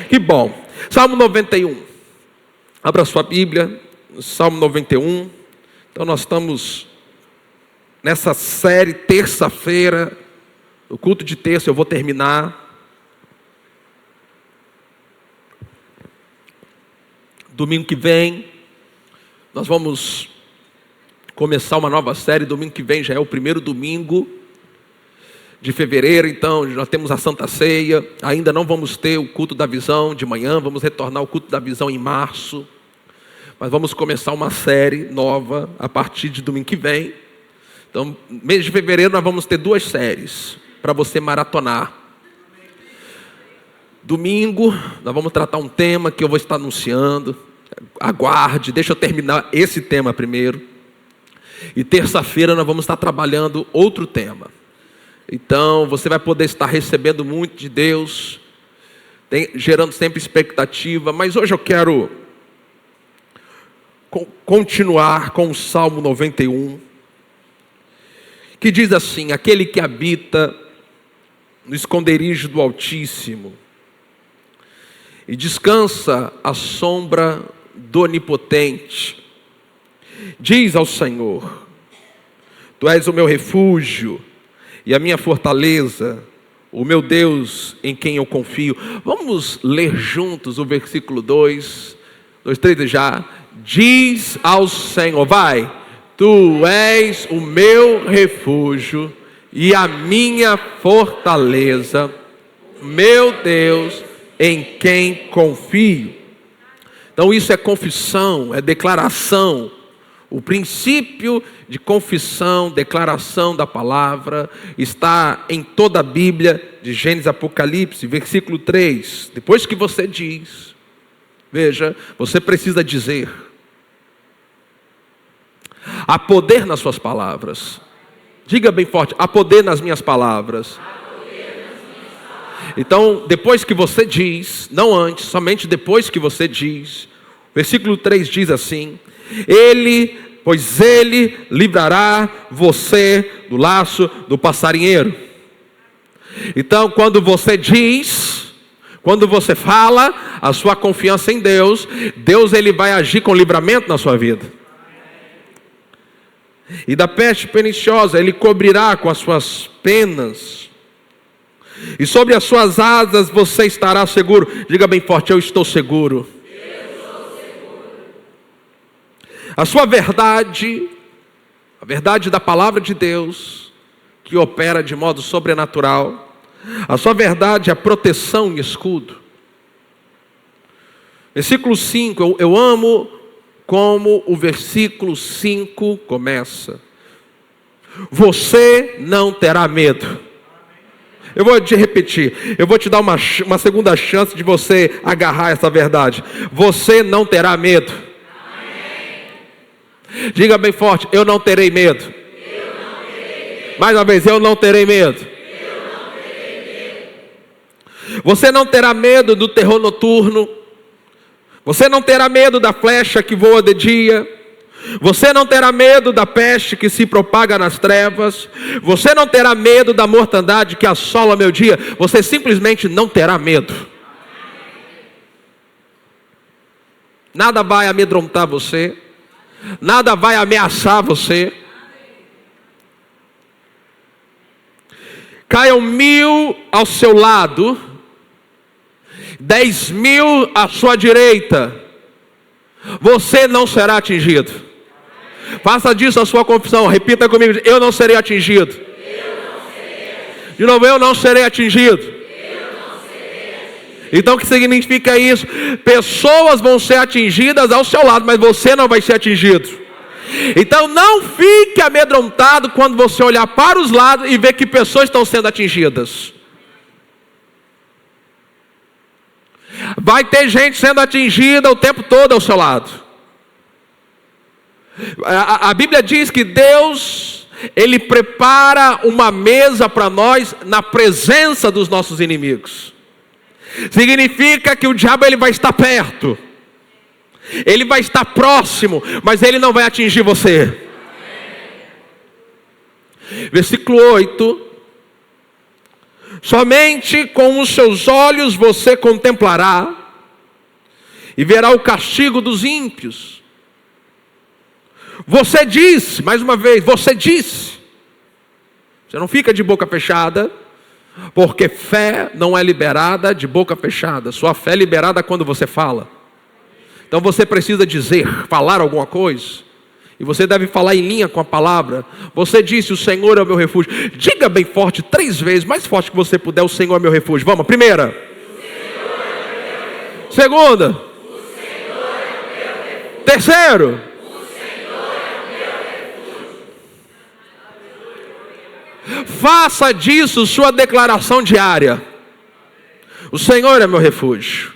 Que bom. Salmo 91. Abra sua Bíblia, Salmo 91. Então nós estamos nessa série, terça-feira, o culto de terça eu vou terminar. Domingo que vem, nós vamos começar uma nova série. Domingo que vem já é o primeiro domingo de fevereiro, então nós temos a Santa Ceia. Ainda não vamos ter o culto da visão de manhã, vamos retornar ao culto da visão em março. Mas vamos começar uma série nova a partir de domingo que vem. Então, mês de fevereiro nós vamos ter 2 séries para você maratonar. Domingo nós vamos tratar um tema que eu vou estar anunciando. Aguarde, deixa eu terminar esse tema primeiro. E terça-feira nós vamos estar trabalhando outro tema. Então você vai poder estar recebendo muito de Deus, gerando sempre expectativa. Mas hoje eu quero continuar com o Salmo 91, que diz assim: aquele que habita no esconderijo do Altíssimo e descansa à sombra do Onipotente, diz ao Senhor: Tu és o meu refúgio e a minha fortaleza, o meu Deus em quem eu confio. Vamos ler juntos o versículo 2, 3 já. Diz ao Senhor, vai: Tu és o meu refúgio e a minha fortaleza, meu Deus em quem confio. Então isso é confissão, é declaração. O princípio de confissão, declaração da palavra, está em toda a Bíblia, de Gênesis a Apocalipse, versículo 3. Depois que você diz, veja, você precisa dizer. Há poder nas suas palavras. Diga bem forte: há poder nas minhas palavras. Então, depois que você diz, não antes, somente depois que você diz, versículo 3 diz assim: pois ele livrará você do laço do passarinheiro. Então, quando você diz, quando você fala a sua confiança em Deus, Deus ele vai agir com livramento na sua vida. E da peste perniciosa ele cobrirá com as suas penas, e sobre as suas asas você estará seguro. Diga bem forte: eu estou seguro. A sua verdade, a verdade da palavra de Deus, que opera de modo sobrenatural, a sua verdade é proteção e escudo. Versículo 5, eu amo como o versículo 5 começa: você não terá medo. Eu vou te repetir, eu vou te dar uma segunda chance de você agarrar essa verdade. Você não terá medo. Diga bem forte: eu não terei medo. Mais uma vez: eu não terei medo. Você não terá medo do terror noturno. Você não terá medo da flecha que voa de dia. Você não terá medo da peste que se propaga nas trevas. Você não terá medo da mortandade que assola meu dia. Você simplesmente não terá medo. Nada vai amedrontar você. Nada vai ameaçar você. Caiam 1000 ao seu lado, 10.000 à sua direita, você não será atingido. Faça disso a sua confissão. Repita comigo: eu não serei atingido. De novo: eu não serei atingido. Então o que significa isso? Pessoas vão ser atingidas ao seu lado, mas você não vai ser atingido. Então não fique amedrontado quando você olhar para os lados e ver que pessoas estão sendo atingidas. Vai ter gente sendo atingida o tempo todo ao seu lado. A Bíblia diz que Deus, ele prepara uma mesa para nós na presença dos nossos inimigos. Significa que o diabo ele vai estar perto, ele vai estar próximo, mas ele não vai atingir você. Versículo 8: Somente com os seus olhos você contemplará e verá o castigo dos ímpios. Você disse, mais uma vez, você disse. Você não fica de boca fechada, porque fé não é liberada de boca fechada. Sua fé é liberada quando você fala. Então você precisa dizer, falar alguma coisa. E você deve falar em linha com a palavra. Você disse, o Senhor é o meu refúgio. Diga bem forte, 3 vezes, mais forte que você puder, o Senhor é meu refúgio. Vamos, primeira. Segunda. Terceiro. Faça disso sua declaração diária. O Senhor é meu refúgio.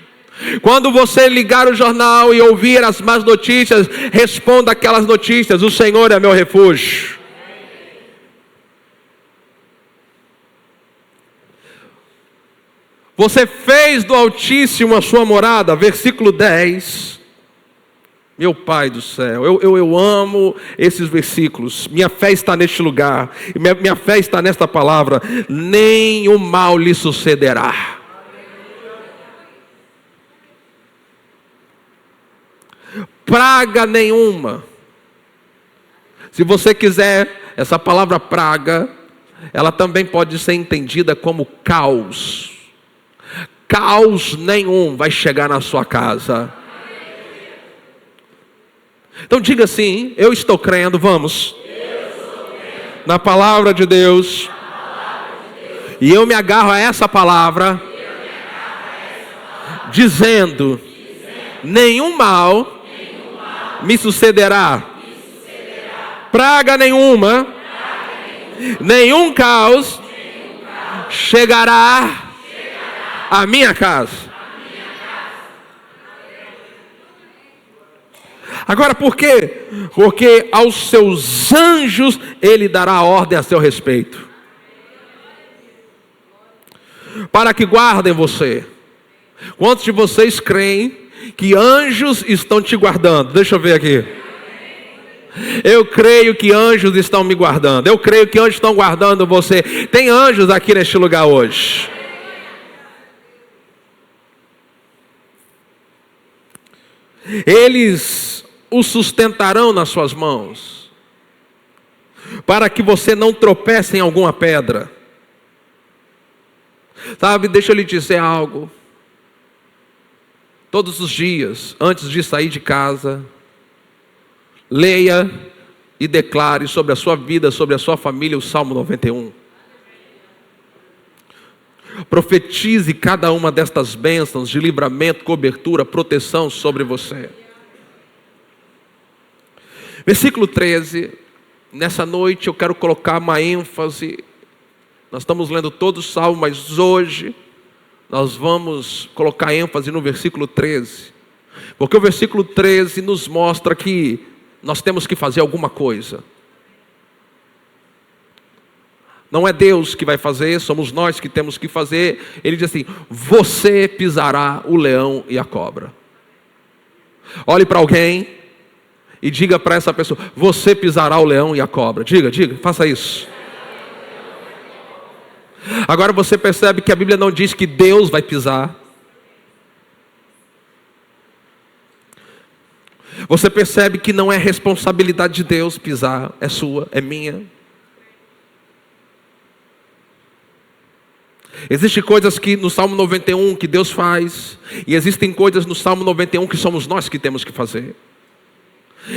Quando você ligar o jornal e ouvir as más notícias, responda aquelas notícias: o Senhor é meu refúgio. Você fez do Altíssimo a sua morada, versículo 10. Meu Pai do céu, eu amo esses versículos. Minha fé está neste lugar, minha fé está nesta palavra. Nem o mal lhe sucederá. Praga nenhuma. Se você quiser, essa palavra praga, ela também pode ser entendida como caos. Caos nenhum vai chegar na sua casa. Então diga assim: eu estou crendo, vamos, na palavra de Deus, e eu me agarro a essa palavra, dizendo: nenhum mal me sucederá, praga nenhuma, nenhum caos chegará à minha casa. Agora por quê? Porque aos seus anjos Ele dará ordem a seu respeito, para que guardem você. Quantos de vocês creem que anjos estão te guardando? Deixa eu ver aqui. Eu creio que anjos estão me guardando. Eu creio que anjos estão guardando você. Tem anjos aqui neste lugar hoje. Eles o sustentarão nas suas mãos, para que você não tropece em alguma pedra. Sabe, deixa eu lhe dizer algo. Todos os dias, antes de sair de casa, leia e declare sobre a sua vida, sobre a sua família, o Salmo 91. Profetize cada uma destas bênçãos de livramento, cobertura, proteção sobre você. Versículo 13, nessa noite eu quero colocar uma ênfase. Nós estamos lendo todo o Salmo, mas hoje nós vamos colocar ênfase no versículo 13. Porque o versículo 13 nos mostra que nós temos que fazer alguma coisa. Não é Deus que vai fazer, somos nós que temos que fazer. Ele diz assim: você pisará o leão e a cobra. Olhe para alguém e diga para essa pessoa: você pisará o leão e a cobra. Diga, faça isso. Agora você percebe que a Bíblia não diz que Deus vai pisar. Você percebe que não é responsabilidade de Deus pisar, é sua, é minha. Existem coisas que no Salmo 91 que Deus faz, e existem coisas no Salmo 91 que somos nós que temos que fazer.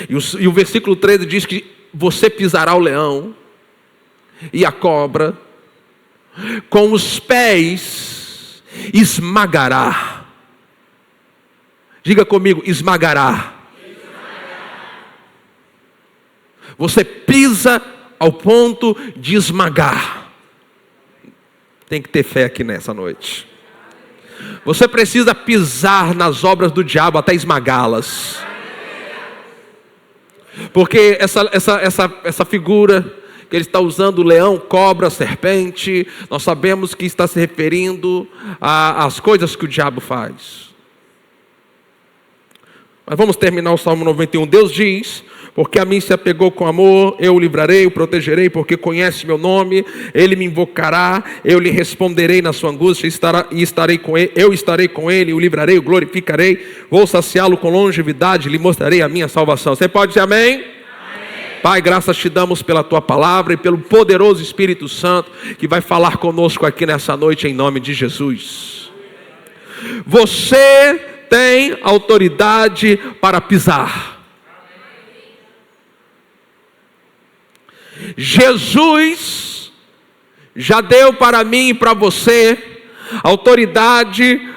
E o versículo 13 diz que você pisará o leão e a cobra, com os pés esmagará. Diga comigo: esmagará. Você pisa ao ponto de esmagar. Tem que ter fé aqui nessa noite. Você precisa pisar nas obras do diabo até esmagá-las. Porque essa figura que ele está usando, leão, cobra, serpente, nós sabemos que está se referindo às coisas que o diabo faz. Mas vamos terminar o Salmo 91. Deus diz: Porque a mim se apegou com amor, eu o livrarei, o protegerei, porque conhece meu nome, ele me invocará, eu lhe responderei na sua angústia, estarei com ele, eu estarei com ele, o livrarei, o glorificarei, vou saciá-lo com longevidade, lhe mostrarei a minha salvação. Você pode dizer amém? Amém. Pai, graças te damos pela tua palavra e pelo poderoso Espírito Santo que vai falar conosco aqui nessa noite em nome de Jesus. Você tem autoridade para pisar. Jesus já deu para mim e para você autoridade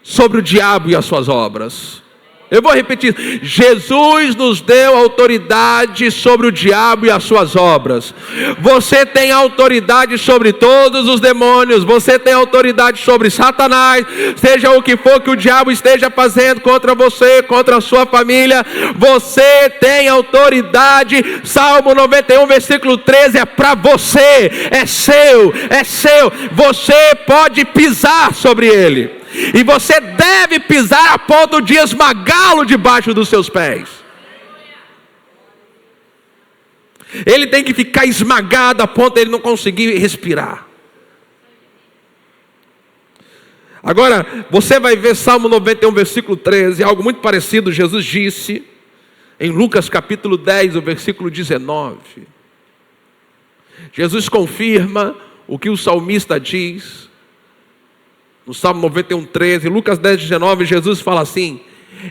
sobre o diabo e as suas obras. Eu vou repetir, Jesus nos deu autoridade sobre o diabo e as suas obras. Você tem autoridade sobre todos os demônios, você tem autoridade sobre Satanás, seja o que for que o diabo esteja fazendo contra você, contra a sua família, você tem autoridade. Salmo 91, versículo 13, é para você, é seu, você pode pisar sobre ele. E você deve pisar a ponto de esmagá-lo debaixo dos seus pés. Ele tem que ficar esmagado a ponto de ele não conseguir respirar. Agora, você vai ver Salmo 91, versículo 13, algo muito parecido. Jesus disse em Lucas capítulo 10, o versículo 19. Jesus confirma o que o salmista diz. No Salmo 91, 13, Lucas 10, 19, Jesus fala assim: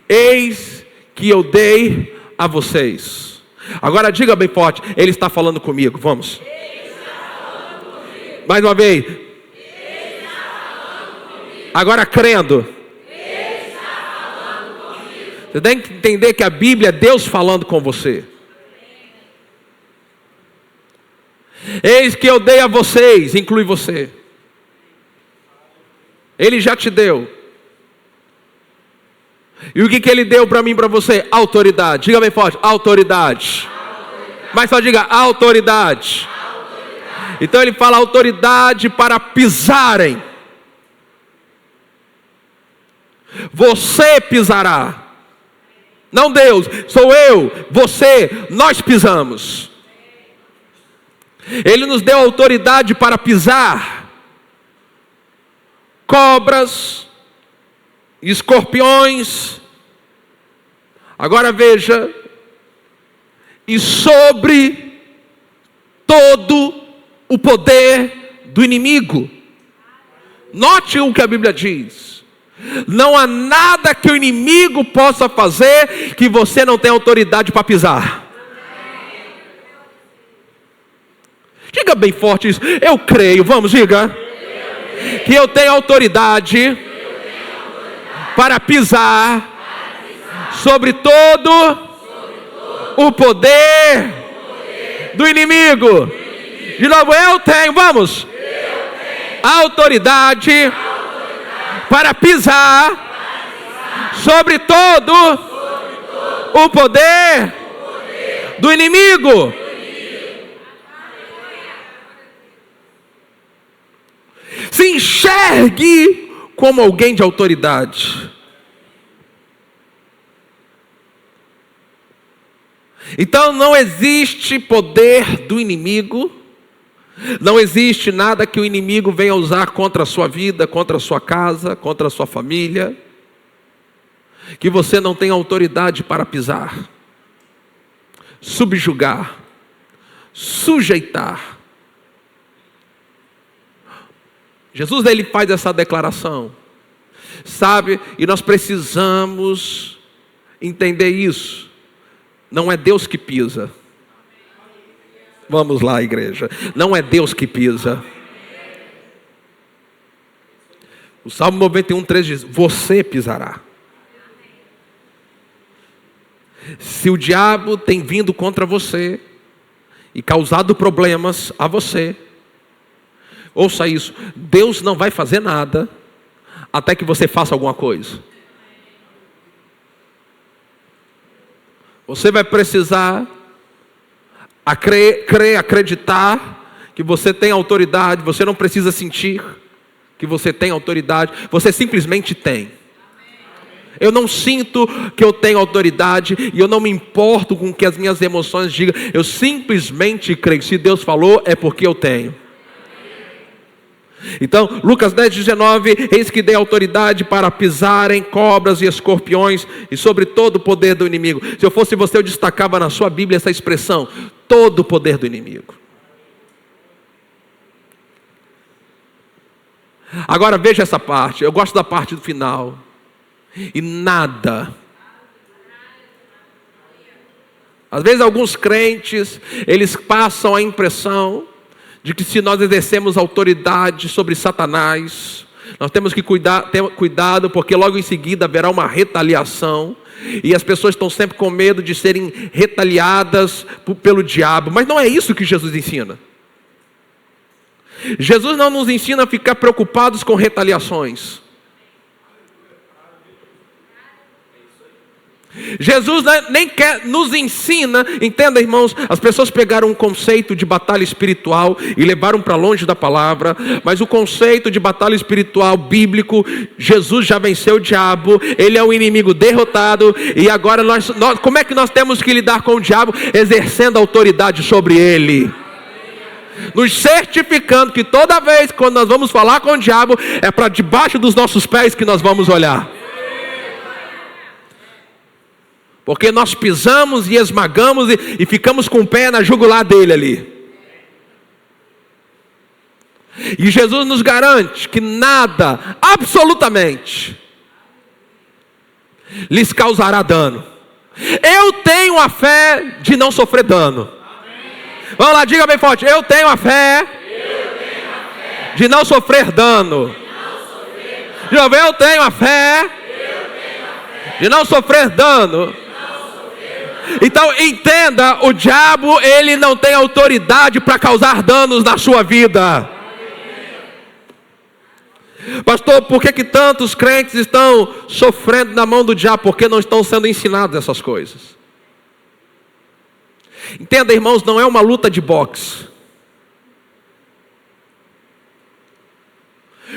eis que eu dei a vocês. Agora diga bem forte, ele está falando comigo, vamos. Ele está falando comigo. Mais uma vez. Ele está falando comigo. Agora crendo. Ele está falando comigo. Você tem que entender que a Bíblia é Deus falando com você. Eis que eu dei a vocês, inclui você. Ele já te deu. E o que ele deu para mim e para você? Autoridade. Diga bem forte, autoridade. Mas só diga autoridade. Então ele fala autoridade para pisarem. Você pisará. Não Deus, sou eu, você, nós pisamos. Ele nos deu autoridade para pisar cobras, escorpiões. Agora veja, e sobre todo o poder do inimigo. Note o que a Bíblia diz: não há nada que o inimigo possa fazer que você não tenha autoridade para pisar. Diga bem forte isso. Eu creio, vamos, diga. Que eu tenho autoridade para pisar sobre todo o poder do inimigo. De novo, eu tenho, vamos. Autoridade para pisar sobre todo o poder do inimigo. Se enxergue como alguém de autoridade. Então não existe poder do inimigo, não existe nada que o inimigo venha usar contra a sua vida, contra a sua casa, contra a sua família, que você não tem autoridade para pisar, subjugar, sujeitar. Jesus, ele faz essa declaração, sabe? E nós precisamos entender isso. Não é Deus que pisa. Vamos lá, igreja. Não é Deus que pisa. O Salmo 91, 13 diz: você pisará. Se o diabo tem vindo contra você e causado problemas a você, ouça isso: Deus não vai fazer nada até que você faça alguma coisa. Você vai precisar acreditar que você tem autoridade. Você não precisa sentir que você tem autoridade, você simplesmente tem. Eu não sinto que eu tenho autoridade e eu não me importo com o que as minhas emoções digam. Eu simplesmente creio. Se Deus falou, é porque eu tenho. Então, Lucas 10:19, eis que dei autoridade para pisarem cobras e escorpiões e sobre todo o poder do inimigo. Se eu fosse você, eu destacava na sua Bíblia essa expressão, todo o poder do inimigo. Agora veja essa parte, eu gosto da parte do final. E nada. Às vezes alguns crentes, eles passam a impressão de que se nós exercemos autoridade sobre Satanás, nós temos que ter cuidado, porque logo em seguida haverá uma retaliação, e as pessoas estão sempre com medo de serem retaliadas pelo diabo, mas não é isso que Jesus ensina. Jesus não nos ensina a ficar preocupados com retaliações. Jesus nem nos ensina, entenda irmãos, as pessoas pegaram um conceito de batalha espiritual e levaram para longe da palavra, mas o conceito de batalha espiritual bíblico, Jesus já venceu o diabo, ele é o inimigo derrotado, e agora nós como é que nós temos que lidar com o diabo? Exercendo autoridade sobre ele. Nos certificando que toda vez quando nós vamos falar com o diabo, é para debaixo dos nossos pés que nós vamos olhar. Porque nós pisamos e esmagamos e ficamos com o pé na jugular dele ali. E Jesus nos garante que nada, absolutamente, lhes causará dano. Eu tenho a fé de não sofrer dano. Vamos lá, diga bem forte. Eu tenho a fé de não sofrer dano. Eu tenho a fé de não sofrer dano. Então entenda, o diabo ele não tem autoridade para causar danos na sua vida. Pastor, por que tantos crentes estão sofrendo na mão do diabo? Porque não estão sendo ensinados essas coisas. Entenda, irmãos, não é uma luta de boxe.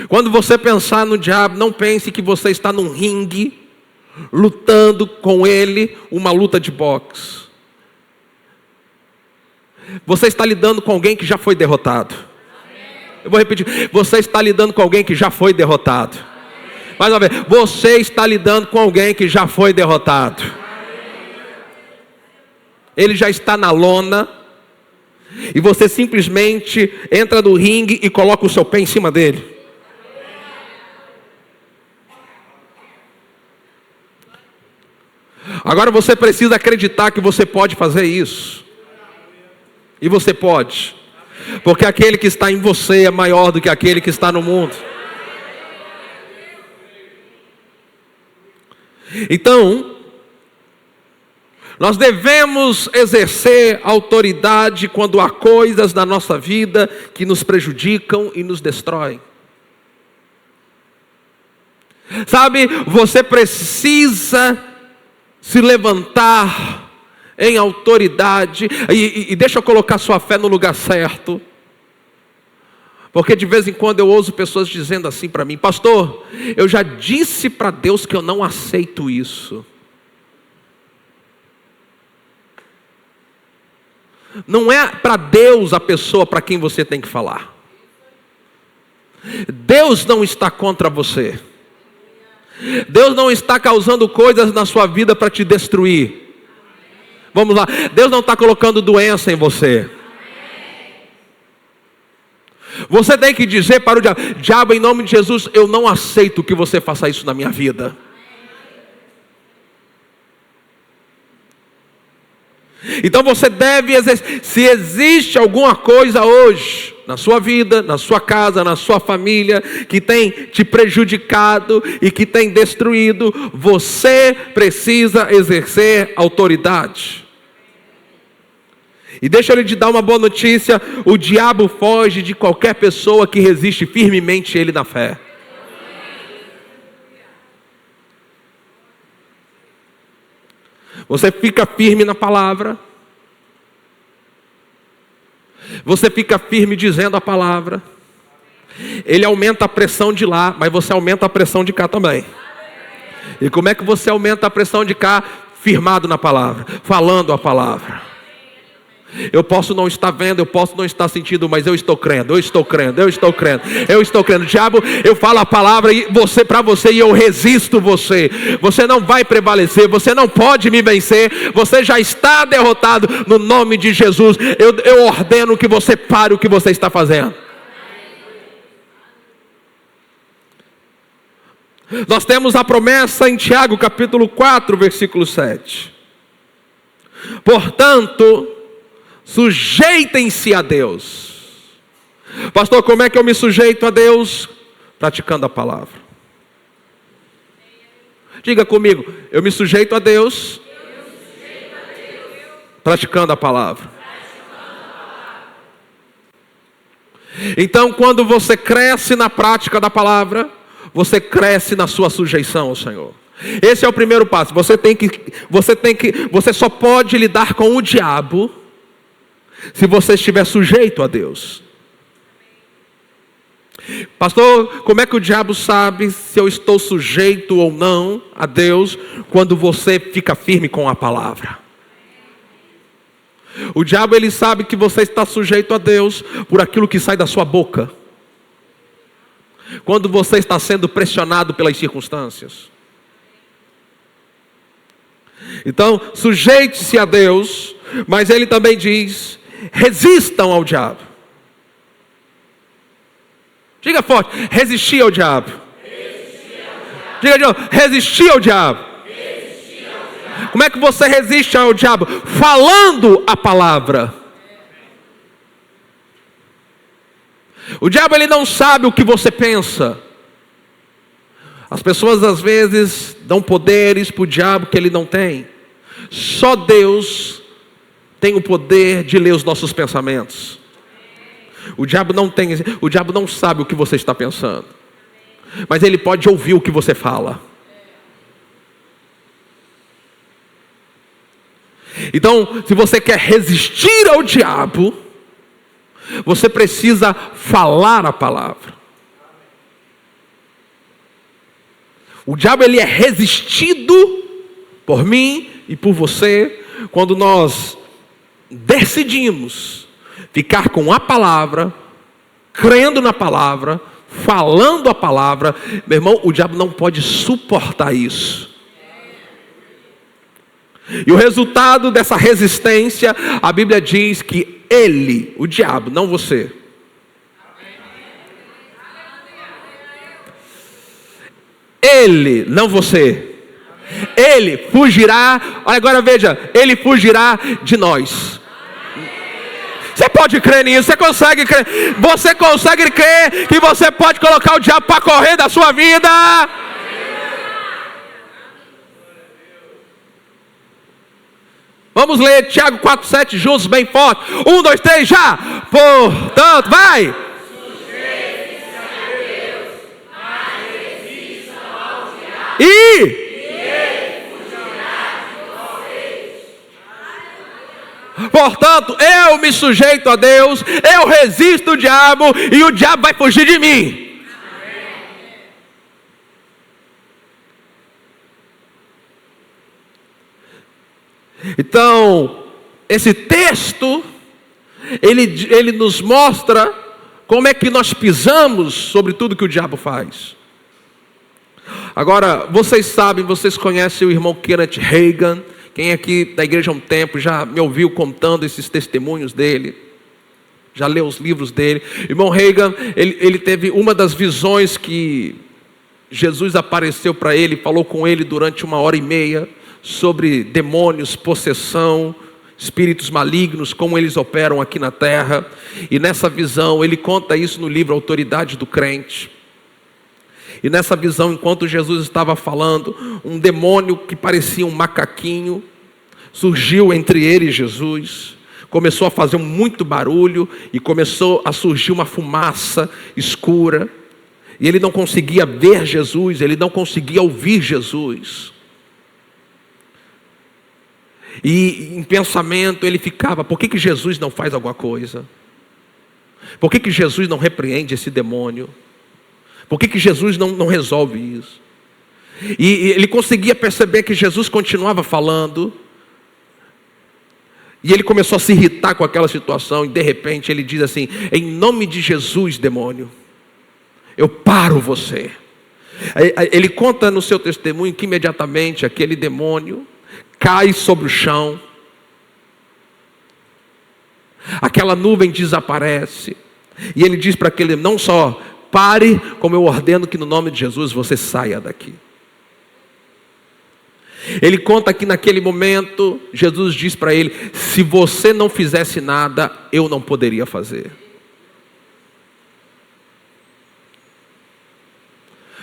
Quando você pensar no diabo, não pense que você está num ringue lutando com ele, uma luta de boxe. Você está lidando com alguém que já foi derrotado. Eu vou repetir, você está lidando com alguém que já foi derrotado. Mais uma vez, você está lidando com alguém que já foi derrotado. Ele já está na lona, e você simplesmente entra no ringue e coloca o seu pé em cima dele. Agora você precisa acreditar que você pode fazer isso. E você pode. Porque aquele que está em você é maior do que aquele que está no mundo. Então, nós devemos exercer autoridade quando há coisas na nossa vida que nos prejudicam e nos destroem. Sabe, você precisa se levantar em autoridade, e deixa eu colocar sua fé no lugar certo, porque de vez em quando eu ouço pessoas dizendo assim para mim: pastor, eu já disse para Deus que eu não aceito isso. Não é para Deus a pessoa para quem você tem que falar. Deus não está contra você. Deus não está causando coisas na sua vida para te destruir. Vamos lá, Deus não está colocando doença em você. Você tem que dizer para o diabo: diabo, em nome de Jesus, eu não aceito que você faça isso na minha vida. Então você deve exercer. Se existe alguma coisa hoje na sua vida, na sua casa, na sua família, que tem te prejudicado e que tem destruído, você precisa exercer autoridade. E deixa eu lhe dar uma boa notícia: o diabo foge de qualquer pessoa que resiste firmemente ele na fé. Você fica firme na palavra. Você fica firme dizendo a palavra. Ele aumenta a pressão de lá, mas você aumenta a pressão de cá também. E como é que você aumenta a pressão de cá? Firmado na palavra, falando a palavra. Eu posso não estar vendo, eu posso não estar sentindo, mas eu estou crendo, eu estou crendo, eu estou crendo, eu estou crendo. Diabo, eu falo a palavra para você e eu resisto você. Você não vai prevalecer, você não pode me vencer, você já está derrotado no nome de Jesus. Eu ordeno que você pare o que você está fazendo. Nós temos a promessa em Tiago capítulo 4, versículo 7. Portanto, sujeitem-se a Deus. Pastor, como é que eu me sujeito a Deus? Praticando a palavra. Diga comigo, eu me sujeito a Deus, praticando a palavra. Então, quando você cresce na prática da palavra, você cresce na sua sujeição ao Senhor. Esse é o primeiro passo. Você só pode lidar com o diabo se você estiver sujeito a Deus. Pastor, como é que o diabo sabe se eu estou sujeito ou não a Deus? Quando você fica firme com a palavra. O diabo, ele sabe que você está sujeito a Deus por aquilo que sai da sua boca. Quando você está sendo pressionado pelas circunstâncias. Então, sujeite-se a Deus, mas ele também diz: resistam ao diabo. Diga forte, resistir ao diabo. Diga de novo, resistir ao diabo. Como é que você resiste ao diabo? Falando a palavra. O diabo, ele não sabe o que você pensa. As pessoas às vezes dão poderes para o diabo que ele não tem. Só Deus tem o poder de ler os nossos pensamentos. O diabo não sabe o que você está pensando. Mas ele pode ouvir o que você fala. Então, se você quer resistir ao diabo, você precisa falar a palavra. O diabo, ele é resistido por mim e por você quando nós decidimos ficar com a palavra, crendo na palavra, falando a palavra. Meu irmão, o diabo não pode suportar isso. E o resultado dessa resistência, a Bíblia diz que ele, o diabo, não você, ele, não você, ele fugirá. Olha agora, veja, ele fugirá de nós. Você pode crer nisso? Você consegue crer? Você consegue crer que você pode colocar o diabo para correr da sua vida? Vamos ler Tiago 4,7 juntos, bem forte. 1, 2, 3, já. Portanto, vai. Sujeitem-se a Deus, mas resistam ao diabo. E ele fugirá de vocês. Portanto, eu me sujeito a Deus, eu resisto o diabo e o diabo vai fugir de mim. Então, esse texto, ele nos mostra como é que nós pisamos sobre tudo que o diabo faz. Agora, vocês sabem, vocês conhecem o irmão Kenneth Hagin. Quem aqui da igreja há um tempo já me ouviu contando esses testemunhos dele, já leu os livros dele. Irmão Hagin, ele teve uma das visões que Jesus apareceu para ele, falou com ele durante 1h30, sobre demônios, possessão, espíritos malignos, como eles operam aqui na terra. E nessa visão, ele conta isso no livro Autoridade do Crente. E nessa visão, enquanto Jesus estava falando, um demônio que parecia um macaquinho surgiu entre ele e Jesus. Começou a fazer muito barulho e começou a surgir uma fumaça escura. E ele não conseguia ver Jesus, ele não conseguia ouvir Jesus. E em pensamento ele ficava: por que Jesus não faz alguma coisa? Por que Jesus não repreende esse demônio? Por que Jesus não resolve isso? E ele conseguia perceber que Jesus continuava falando. E ele começou a se irritar com aquela situação. E de repente ele diz assim: em nome de Jesus, demônio, eu paro você. Ele conta no seu testemunho que imediatamente aquele demônio cai sobre o chão. Aquela nuvem desaparece. E ele diz para aquele: não só pare, como eu ordeno que no nome de Jesus você saia daqui. Ele conta que naquele momento Jesus diz para ele: se você não fizesse nada, eu não poderia fazer.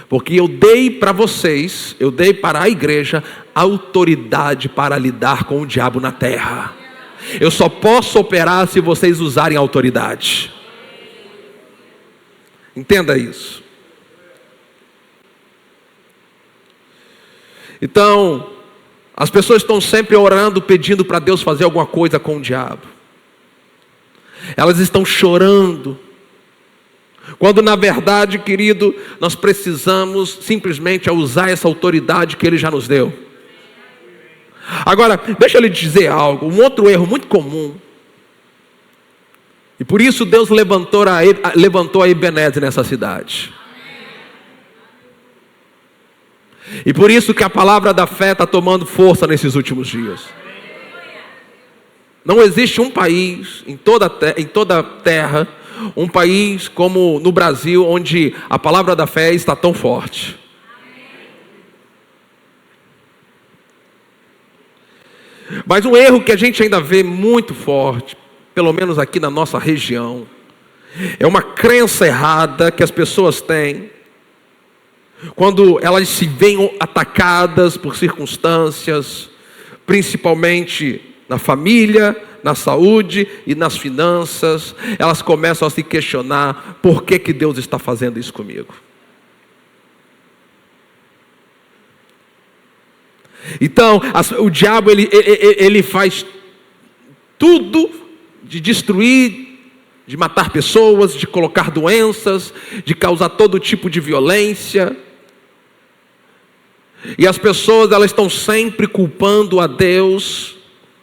Porque eu dei para vocês, eu dei para a igreja autoridade para lidar com o diabo na terra. Eu só posso operar se vocês usarem autoridade. Entenda isso. Então, as pessoas estão sempre orando, pedindo para Deus fazer alguma coisa com o diabo. Elas estão chorando. Quando na verdade, querido, nós precisamos simplesmente usar essa autoridade que Ele já nos deu. Agora, deixa eu lhe dizer algo, um outro erro muito comum. E por isso Deus levantou a Ebenezer nessa cidade. E por isso que a palavra da fé está tomando força nesses últimos dias. Não existe um país em toda a terra, um país como no Brasil, onde a palavra da fé está tão forte. Mas um erro que a gente ainda vê muito forte, pelo menos aqui na nossa região, é uma crença errada que as pessoas têm, quando elas se veem atacadas por circunstâncias, principalmente na família, na saúde e nas finanças, elas começam a se questionar: por que Deus está fazendo isso comigo? Então, o diabo ele faz tudo de destruir, de matar pessoas, de colocar doenças, de causar todo tipo de violência. E as pessoas, elas estão sempre culpando a Deus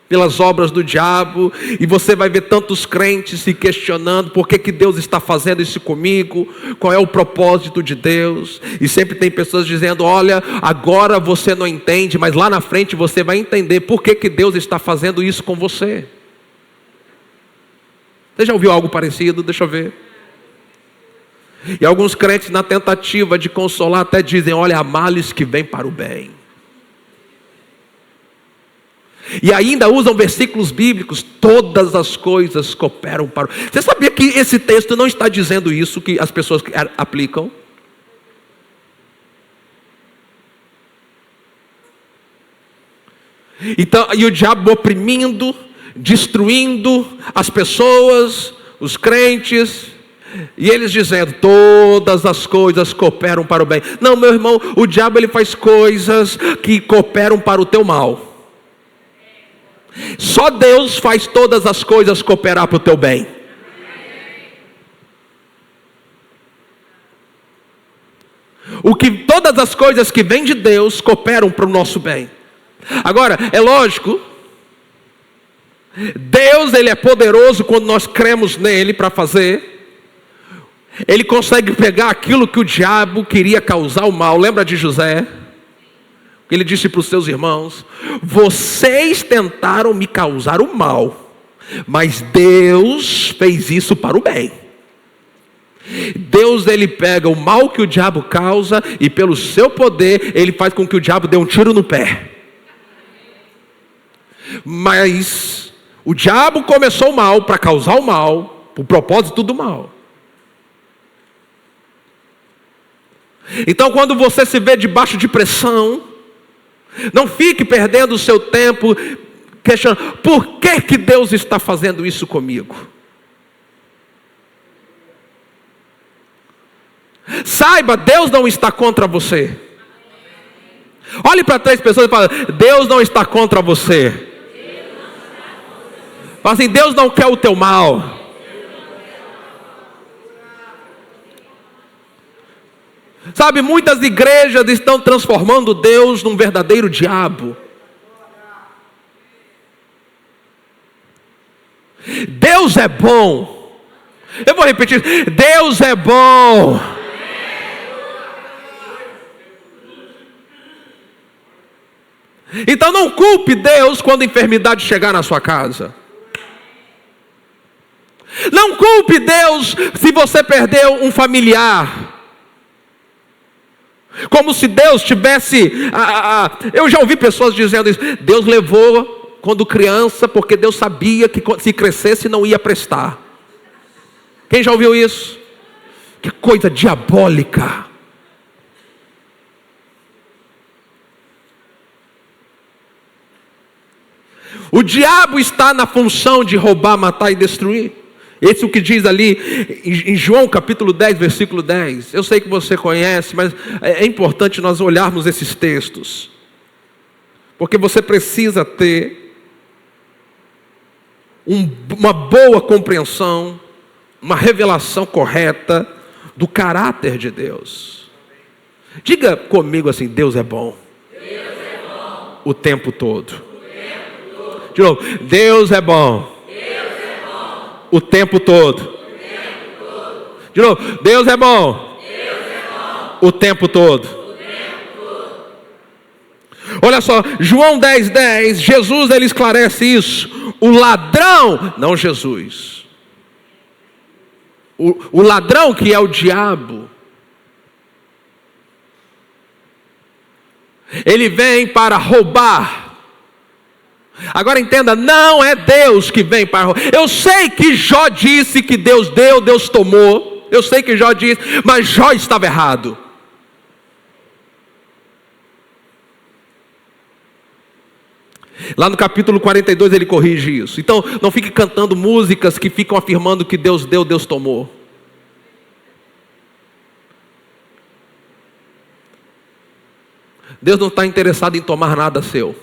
pelas obras do diabo. E você vai ver tantos crentes se questionando: por que Deus está fazendo isso comigo? Qual é o propósito de Deus? E sempre tem pessoas dizendo: olha, agora você não entende, mas lá na frente você vai entender por que Deus está fazendo isso com você. Você já ouviu algo parecido? Deixa eu ver. E alguns crentes, na tentativa de consolar, até dizem: olha, há males que vêm para o bem. E ainda usam versículos bíblicos: todas as coisas cooperam para o... Você sabia que esse texto não está dizendo isso, que as pessoas aplicam? Então, e o diabo oprimindo, destruindo as pessoas, os crentes, e eles dizendo: todas as coisas cooperam para o bem. Não, meu irmão, o diabo ele faz coisas que cooperam para o teu mal. Só Deus faz todas as coisas cooperar para o teu bem. Todas as coisas que vêm de Deus cooperam para o nosso bem. Agora, é lógico, Deus ele é poderoso quando nós cremos nele para fazer. Ele consegue pegar aquilo que o diabo queria causar o mal. Lembra de José? Ele disse para os seus irmãos: vocês tentaram me causar o mal, mas Deus fez isso para o bem. Deus ele pega o mal que o diabo causa e pelo seu poder ele faz com que o diabo dê um tiro no pé. Mas o diabo começou o mal para causar o mal, o propósito do mal. Então, quando você se vê debaixo de pressão, não fique perdendo o seu tempo questionando: por que Deus está fazendo isso comigo? Saiba, Deus não está contra você. Olhe para 3 pessoas e fale: Deus não está contra você. Fala assim: Deus não quer o teu mal. Sabe, muitas igrejas estão transformando Deus num verdadeiro diabo. Deus é bom. Eu vou repetir: Deus é bom. Então não culpe Deus quando a enfermidade chegar na sua casa. Não culpe Deus se você perdeu um familiar. Como se Deus tivesse... Eu já ouvi pessoas dizendo isso. Deus levou quando criança porque Deus sabia que se crescesse não ia prestar. Quem já ouviu isso? Que coisa diabólica. O diabo está na função de roubar, matar e destruir. Esse é o que diz ali em João capítulo 10, versículo 10. Eu sei que você conhece, mas é importante nós olharmos esses textos. Porque você precisa ter uma boa compreensão, uma revelação correta do caráter de Deus. Diga comigo assim: Deus é bom. Deus é bom. O tempo todo. De novo, Deus é bom. Deus é bom. O tempo todo. O tempo todo. De novo, Deus é bom. Deus é bom. O tempo todo. O tempo todo. Olha só, João 10:10, Jesus ele esclarece isso. O ladrão, não Jesus. O ladrão que é o diabo, ele vem para roubar. Agora entenda, não é Deus que vem para roubar. Eu sei que Jó disse que Deus deu, Deus tomou. Eu sei que Jó disse, mas Jó estava errado. Lá no capítulo 42 ele corrige isso. Então não fique cantando músicas que ficam afirmando que Deus deu, Deus tomou. Deus não está interessado em tomar nada seu.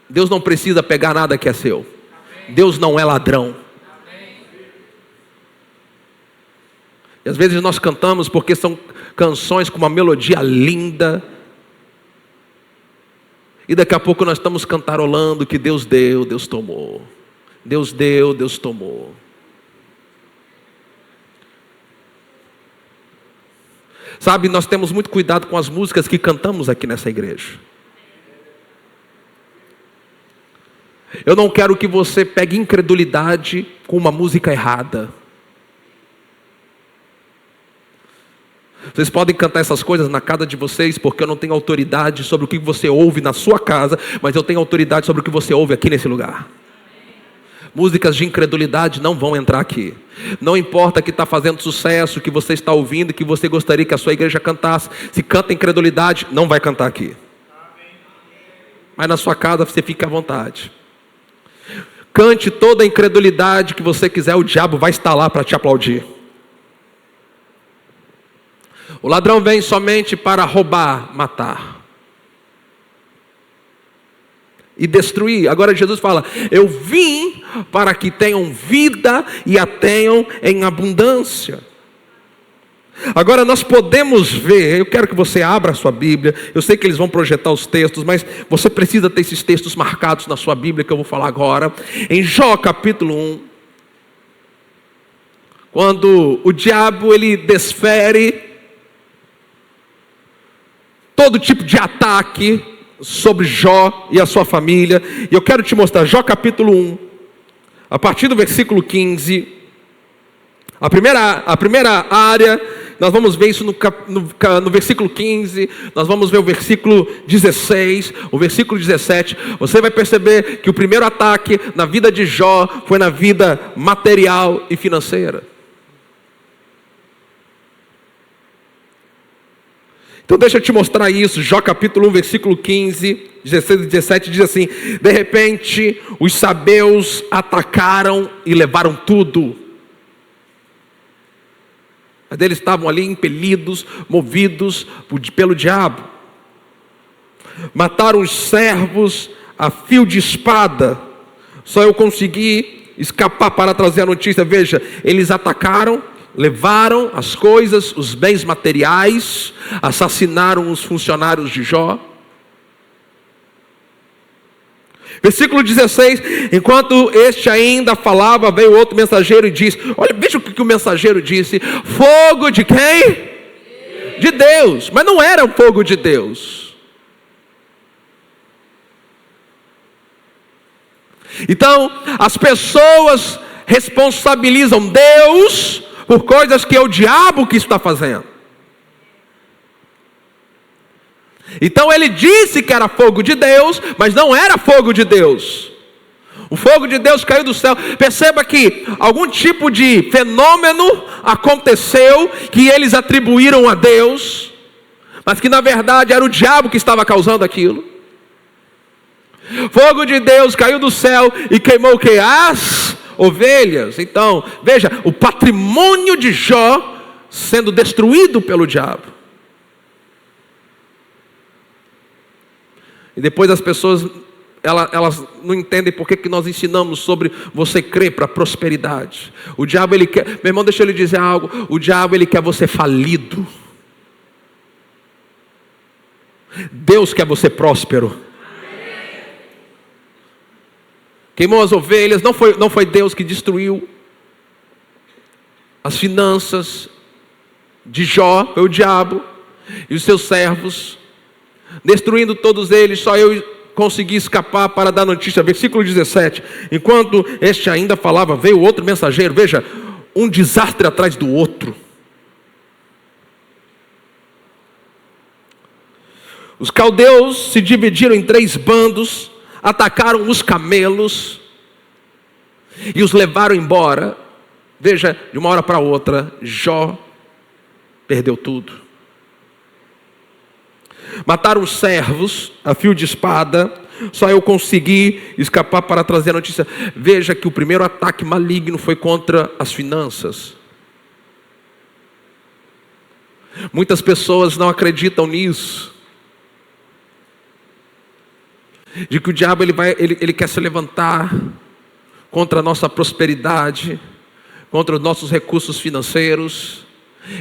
Deus não precisa pegar nada que é seu. Deus não é ladrão. E às vezes nós cantamos porque são canções com uma melodia linda. E daqui a pouco nós estamos cantarolando que Deus deu, Deus tomou. Deus deu, Deus tomou. Sabe, nós temos muito cuidado com as músicas que cantamos aqui nessa igreja. Eu não quero que você pegue incredulidade com uma música errada. Vocês podem cantar essas coisas na casa de vocês, porque eu não tenho autoridade sobre o que você ouve na sua casa, mas eu tenho autoridade sobre o que você ouve aqui nesse lugar. Músicas de incredulidade não vão entrar aqui. Não importa que está fazendo sucesso, que você está ouvindo, que você gostaria que a sua igreja cantasse. Se canta incredulidade, não vai cantar aqui. Mas na sua casa você fica à vontade. Cante toda a incredulidade que você quiser, o diabo vai estar lá para te aplaudir. O ladrão vem somente para roubar, matar e destruir. Agora Jesus fala: eu vim para que tenham vida e a tenham em abundância. Agora nós podemos ver, eu quero que você abra a sua Bíblia. Eu sei que eles vão projetar os textos, mas você precisa ter esses textos marcados na sua Bíblia que eu vou falar agora. Em Jó capítulo 1, quando o diabo ele desfere todo tipo de ataque sobre Jó e a sua família. E eu quero te mostrar Jó capítulo 1, a partir do versículo 15. A primeira área, nós vamos ver isso no versículo 15, nós vamos ver o versículo 16, o versículo 17. Você vai perceber que o primeiro ataque na vida de Jó foi na vida material e financeira. Então deixa eu te mostrar isso. Jó capítulo 1, versículo 15, 16 e 17 diz assim: de repente os sabeus atacaram e levaram tudo. Mas eles estavam ali impelidos, movidos pelo diabo. Mataram os servos a fio de espada. Só eu consegui escapar para trazer a notícia. Veja, eles atacaram, levaram as coisas, os bens materiais, assassinaram os funcionários de Jó. Versículo 16: enquanto este ainda falava, veio outro mensageiro e disse, olha, veja o que o mensageiro disse: fogo de quem? De Deus. Mas não era o fogo de Deus. Então, as pessoas responsabilizam Deus por coisas que é o diabo que está fazendo. Então ele disse que era fogo de Deus, mas não era fogo de Deus. O fogo de Deus caiu do céu. Perceba que algum tipo de fenômeno aconteceu que eles atribuíram a Deus, mas que na verdade era o diabo que estava causando aquilo. Fogo de Deus caiu do céu e queimou o que? As ovelhas. Então, veja, o patrimônio de Jó sendo destruído pelo diabo. E depois as pessoas, elas não entendem por que nós ensinamos sobre você crer para a prosperidade. O diabo, ele quer, meu irmão, deixa eu lhe dizer algo, o diabo, ele quer você falido. Deus quer você próspero. Queimou as ovelhas, não foi Deus que destruiu as finanças de Jó, foi o diabo e os seus servos. Destruindo todos eles, só eu consegui escapar para dar notícia. Versículo 17: enquanto este ainda falava, veio outro mensageiro. Veja, um desastre atrás do outro. Os caldeus se dividiram em 3 bandos, atacaram os camelos e os levaram embora. Veja, de uma hora para outra, Jó perdeu tudo. Mataram os servos a fio de espada. Só eu consegui escapar para trazer a notícia. Veja que o primeiro ataque maligno foi contra as finanças. Muitas pessoas não acreditam nisso, de que o diabo ele quer se levantar contra a nossa prosperidade, contra os nossos recursos financeiros.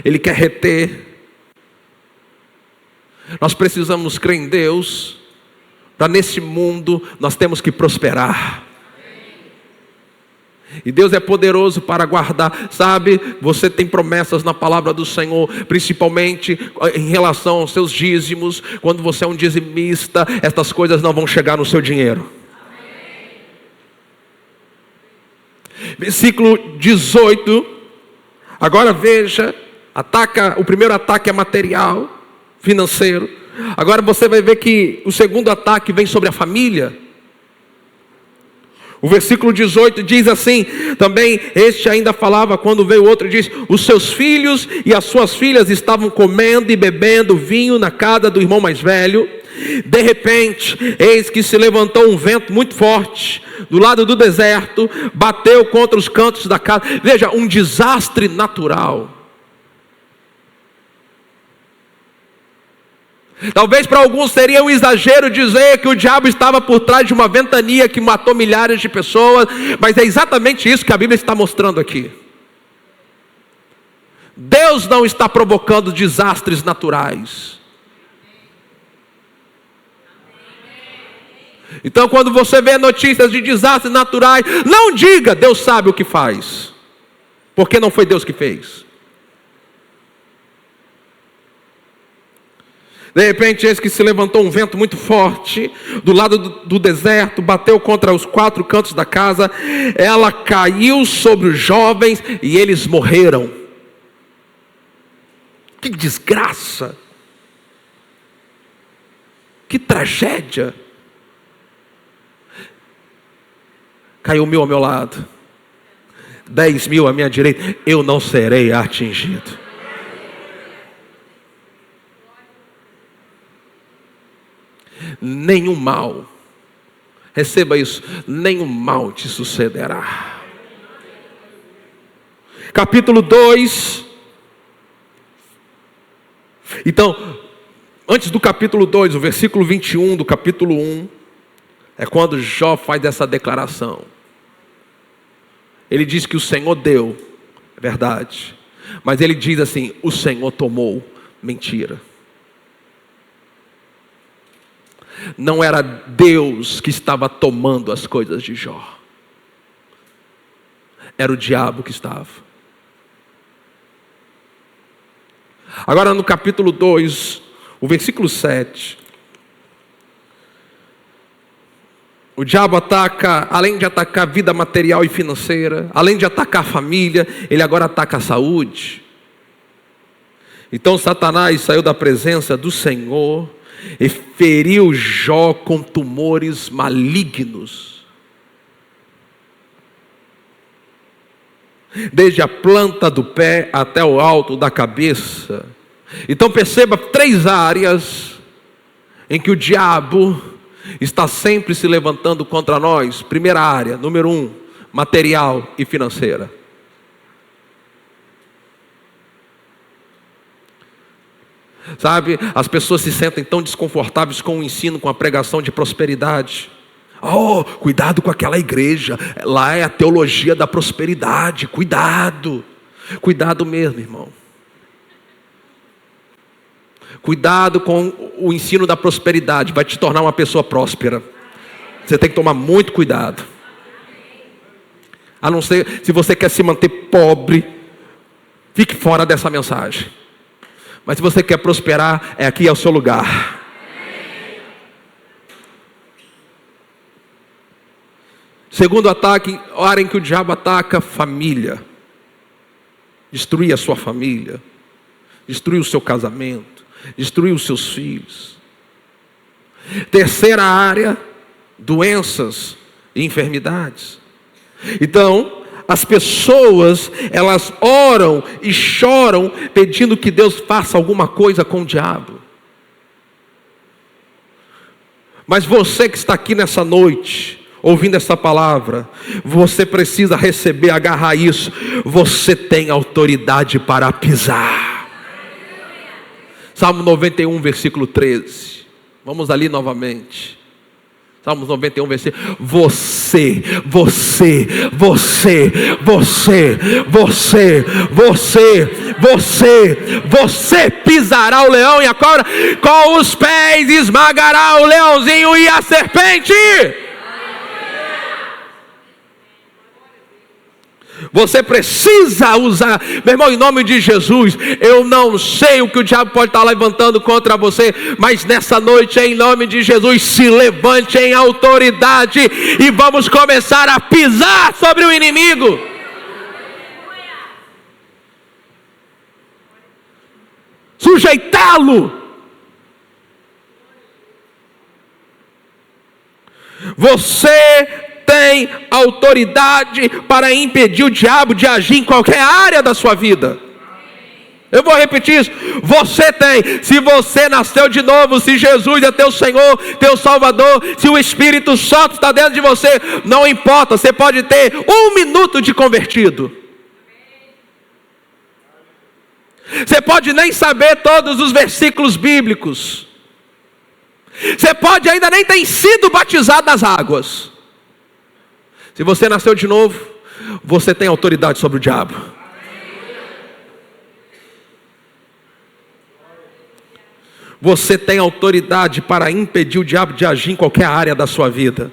Ele quer reter. Nós precisamos crer em Deus, para nesse mundo nós temos que prosperar. E Deus é poderoso para guardar. Sabe, você tem promessas na palavra do Senhor, principalmente em relação aos seus dízimos. Quando você é um dizimista, estas coisas não vão chegar no seu dinheiro. Versículo 18. Agora veja, o primeiro ataque é material, financeiro. Agora você vai ver que o segundo ataque vem sobre a família. O versículo 18 diz assim: também este ainda falava, quando veio outro e disse: os seus filhos e as suas filhas estavam comendo e bebendo vinho na casa do irmão mais velho. De repente, eis que se levantou um vento muito forte do lado do deserto, bateu contra os cantos da casa. Veja, um desastre natural. Talvez para alguns seria um exagero dizer que o diabo estava por trás de uma ventania que matou milhares de pessoas, mas é exatamente isso que a Bíblia está mostrando aqui. Deus não está provocando desastres naturais. Então, quando você vê notícias de desastres naturais, não diga, Deus sabe o que faz, porque não foi Deus que fez. De repente, eis que se levantou um vento muito forte do lado do deserto, bateu contra os 4 cantos da casa, ela caiu sobre os jovens e eles morreram. Que desgraça! Que tragédia! Caiu 1.000 ao meu lado, 10.000 à minha direita, eu não serei atingido. Nenhum mal, receba isso, nenhum mal te sucederá. Capítulo 2. Então, antes do capítulo 2, o versículo 21 do capítulo 1, é quando Jó faz essa declaração. Ele diz que o Senhor deu, é verdade, Mas ele diz assim: o Senhor tomou. Mentira. Não era Deus que estava tomando as coisas de Jó. Era o diabo que estava. Agora no capítulo 2, o versículo 7. O diabo ataca, além de atacar a vida material e financeira, além de atacar a família, ele agora ataca a saúde. Então Satanás saiu da presença do Senhor e feriu Jó com tumores malignos, desde a planta do pé até o alto da cabeça. Então perceba 3 áreas em que o diabo está sempre se levantando contra nós. Primeira área, número 1, material e financeira. Sabe, as pessoas se sentem tão desconfortáveis com o ensino, com a pregação de prosperidade. Oh, cuidado com aquela igreja, lá é a teologia da prosperidade. Cuidado, cuidado mesmo, irmão. Cuidado com o ensino da prosperidade, vai te tornar uma pessoa próspera. Você tem que tomar muito cuidado. A não ser, se você quer se manter pobre, fique fora dessa mensagem. Mas se você quer prosperar, aqui é o seu lugar. Segundo ataque, a área em que o diabo ataca, família. Destruir a sua família. Destruir o seu casamento. Destruir os seus filhos. Terceira área, doenças e enfermidades. Então, as pessoas, elas oram e choram pedindo que Deus faça alguma coisa com o diabo. Mas você que está aqui nessa noite, ouvindo essa palavra, você precisa receber, agarrar isso. Você tem autoridade para pisar. Salmo 91, versículo 13. Vamos ali novamente. Salmos 91, versículo. Você pisará o leão e a cobra, com os pés esmagará o leãozinho e a serpente. Você precisa usar, meu irmão, em nome de Jesus. Eu não sei o que o diabo pode estar levantando contra você, mas nessa noite, em nome de Jesus, se levante em autoridade e vamos começar a pisar sobre o inimigo. Sujeitá-lo. Você tem autoridade para impedir o diabo de agir em qualquer área da sua vida. Eu vou repetir isso. Você tem. Se você nasceu de novo, se Jesus é teu Senhor, teu Salvador, se o Espírito Santo está dentro de você, não importa, você pode ter 1 minuto de convertido. Você pode nem saber todos os versículos bíblicos. Você pode ainda nem ter sido batizado nas águas. Se você nasceu de novo, você tem autoridade sobre o diabo. Você tem autoridade para impedir o diabo de agir em qualquer área da sua vida.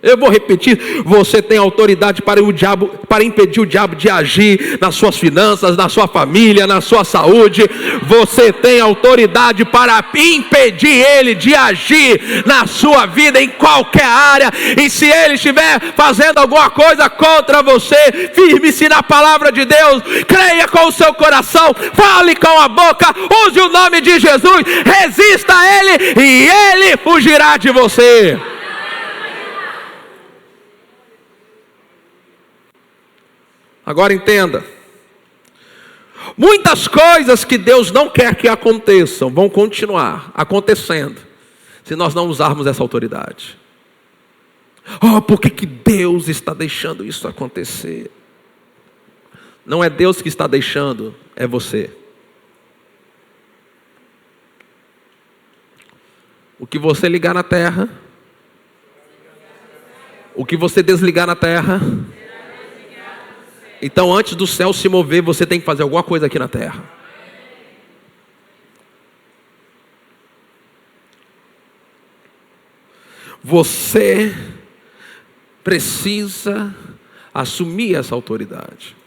Eu vou repetir, você tem autoridade para impedir o diabo de agir nas suas finanças, na sua família, na sua saúde. Você tem autoridade para impedir ele de agir na sua vida em qualquer área. E se ele estiver fazendo alguma coisa contra você, firme-se na palavra de Deus, creia com o seu coração, fale com a boca, use o nome de Jesus, resista a ele e ele fugirá de você. Agora entenda, muitas coisas que Deus não quer que aconteçam, vão continuar acontecendo, se nós não usarmos essa autoridade. Oh, por que Deus está deixando isso acontecer? Não é Deus que está deixando, é você. O que você ligar na terra, o que você desligar na terra, Então, antes do céu se mover, você tem que fazer alguma coisa aqui na terra. Você precisa assumir essa autoridade.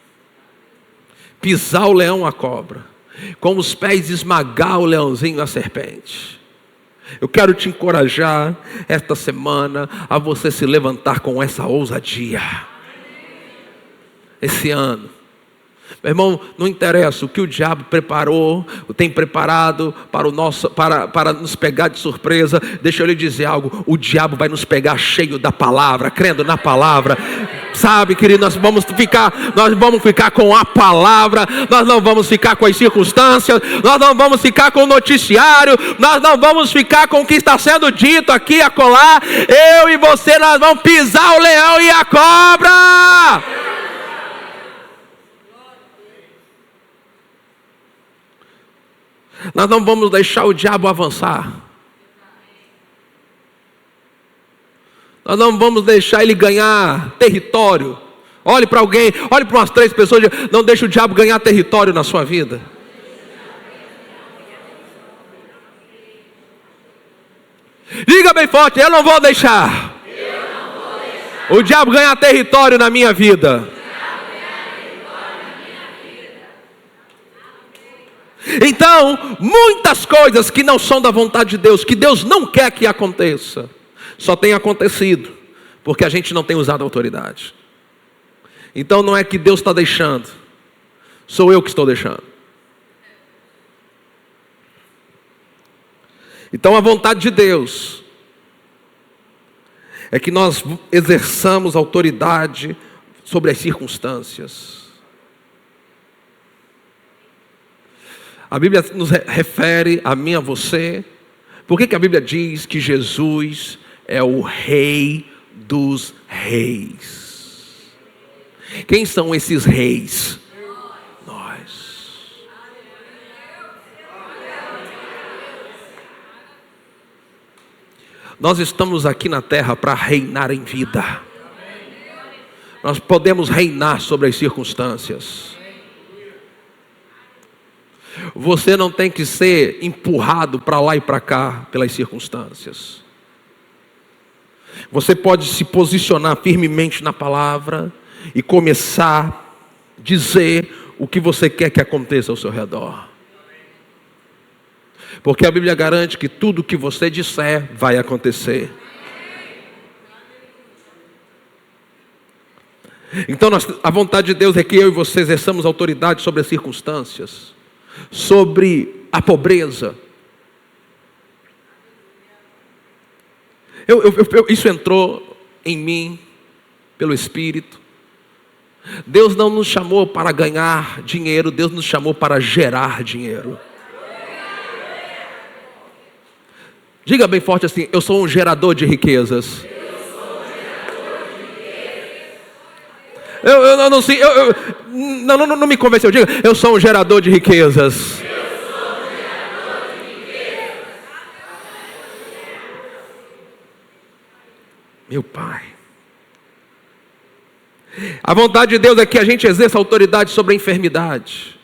Pisar o leão, a cobra. Com os pés esmagar o leãozinho, a serpente. Eu quero te encorajar esta semana a você se levantar com essa ousadia. Esse ano. Meu irmão, não interessa o que o diabo preparou, tem preparado para nos pegar de surpresa. Deixa eu lhe dizer algo: o diabo vai nos pegar cheio da palavra, crendo na palavra. Sabe, querido, nós vamos ficar com a palavra. Nós não vamos ficar com as circunstâncias. Nós não vamos ficar com o noticiário. Nós não vamos ficar com o que está sendo dito aqui e acolá. Eu e você, nós vamos pisar o leão e a cobra. Nós não vamos deixar o diabo avançar. Nós não vamos deixar ele ganhar território. Olhe para alguém, olhe para umas 3 pessoas. Não deixe o diabo ganhar território na sua vida. Diga bem forte: eu não vou deixar o diabo ganhar território na minha vida. Então, muitas coisas que não são da vontade de Deus, que Deus não quer que aconteça, só tem acontecido porque a gente não tem usado a autoridade. Então não é que Deus está deixando, sou eu que estou deixando. Então a vontade de Deus é que nós exerçamos autoridade sobre as circunstâncias. A Bíblia nos refere a mim, a você. Por que a Bíblia diz que Jesus é o Rei dos Reis? Quem são esses reis? Nós. Nós estamos aqui na terra para reinar em vida. Nós podemos reinar sobre as circunstâncias. Você não tem que ser empurrado para lá e para cá pelas circunstâncias. Você pode se posicionar firmemente na palavra e começar a dizer o que você quer que aconteça ao seu redor. Porque a Bíblia garante que tudo que você disser vai acontecer. Então a vontade de Deus é que eu e você exerçamos autoridade sobre as circunstâncias, sobre a pobreza. Isso entrou em mim pelo Espírito. Deus não nos chamou para ganhar dinheiro, Deus nos chamou para gerar dinheiro. Diga bem forte assim: eu sou um gerador de riquezas. Eu não sei, não me convenceu. Diga: eu sou um gerador de riquezas. Meu Pai, a vontade de Deus é que a gente exerça autoridade sobre a enfermidade.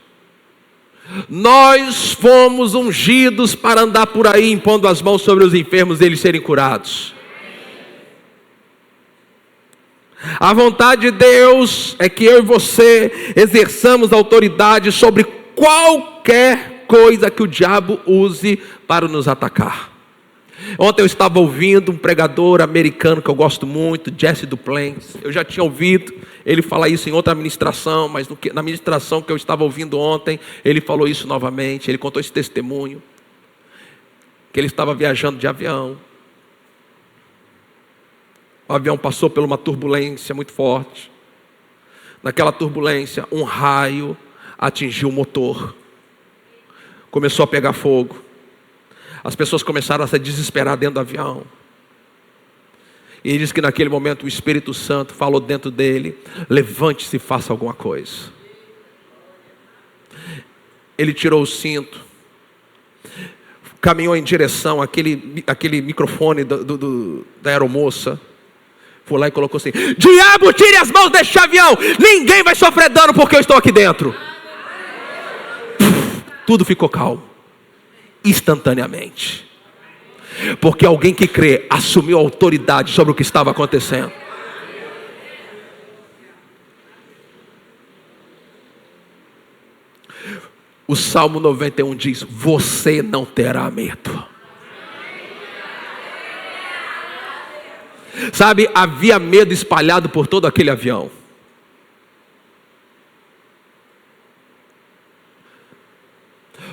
Nós fomos ungidos para andar por aí impondo as mãos sobre os enfermos e eles serem curados. A vontade de Deus é que eu e você exerçamos autoridade sobre qualquer coisa que o diabo use para nos atacar. Ontem eu estava ouvindo um pregador americano que eu gosto muito, Jesse Duplantis. Eu já tinha ouvido ele falar isso em outra ministração, mas na ministração que eu estava ouvindo ontem, ele falou isso novamente. Ele contou esse testemunho, que ele estava viajando de avião. O avião passou por uma turbulência muito forte. Naquela turbulência, um raio atingiu o motor. Começou a pegar fogo. As pessoas começaram a se desesperar dentro do avião. E ele diz que naquele momento o Espírito Santo falou dentro dele: levante-se e faça alguma coisa. Ele tirou o cinto, caminhou em direção àquele microfone da aeromoça, Foi lá e colocou assim: diabo, tire as mãos deste avião, ninguém vai sofrer dano porque eu estou aqui dentro. Tudo ficou calmo, instantaneamente. Porque alguém que crê assumiu a autoridade sobre o que estava acontecendo. O Salmo 91 diz: você não terá medo. Sabe, havia medo espalhado por todo aquele avião.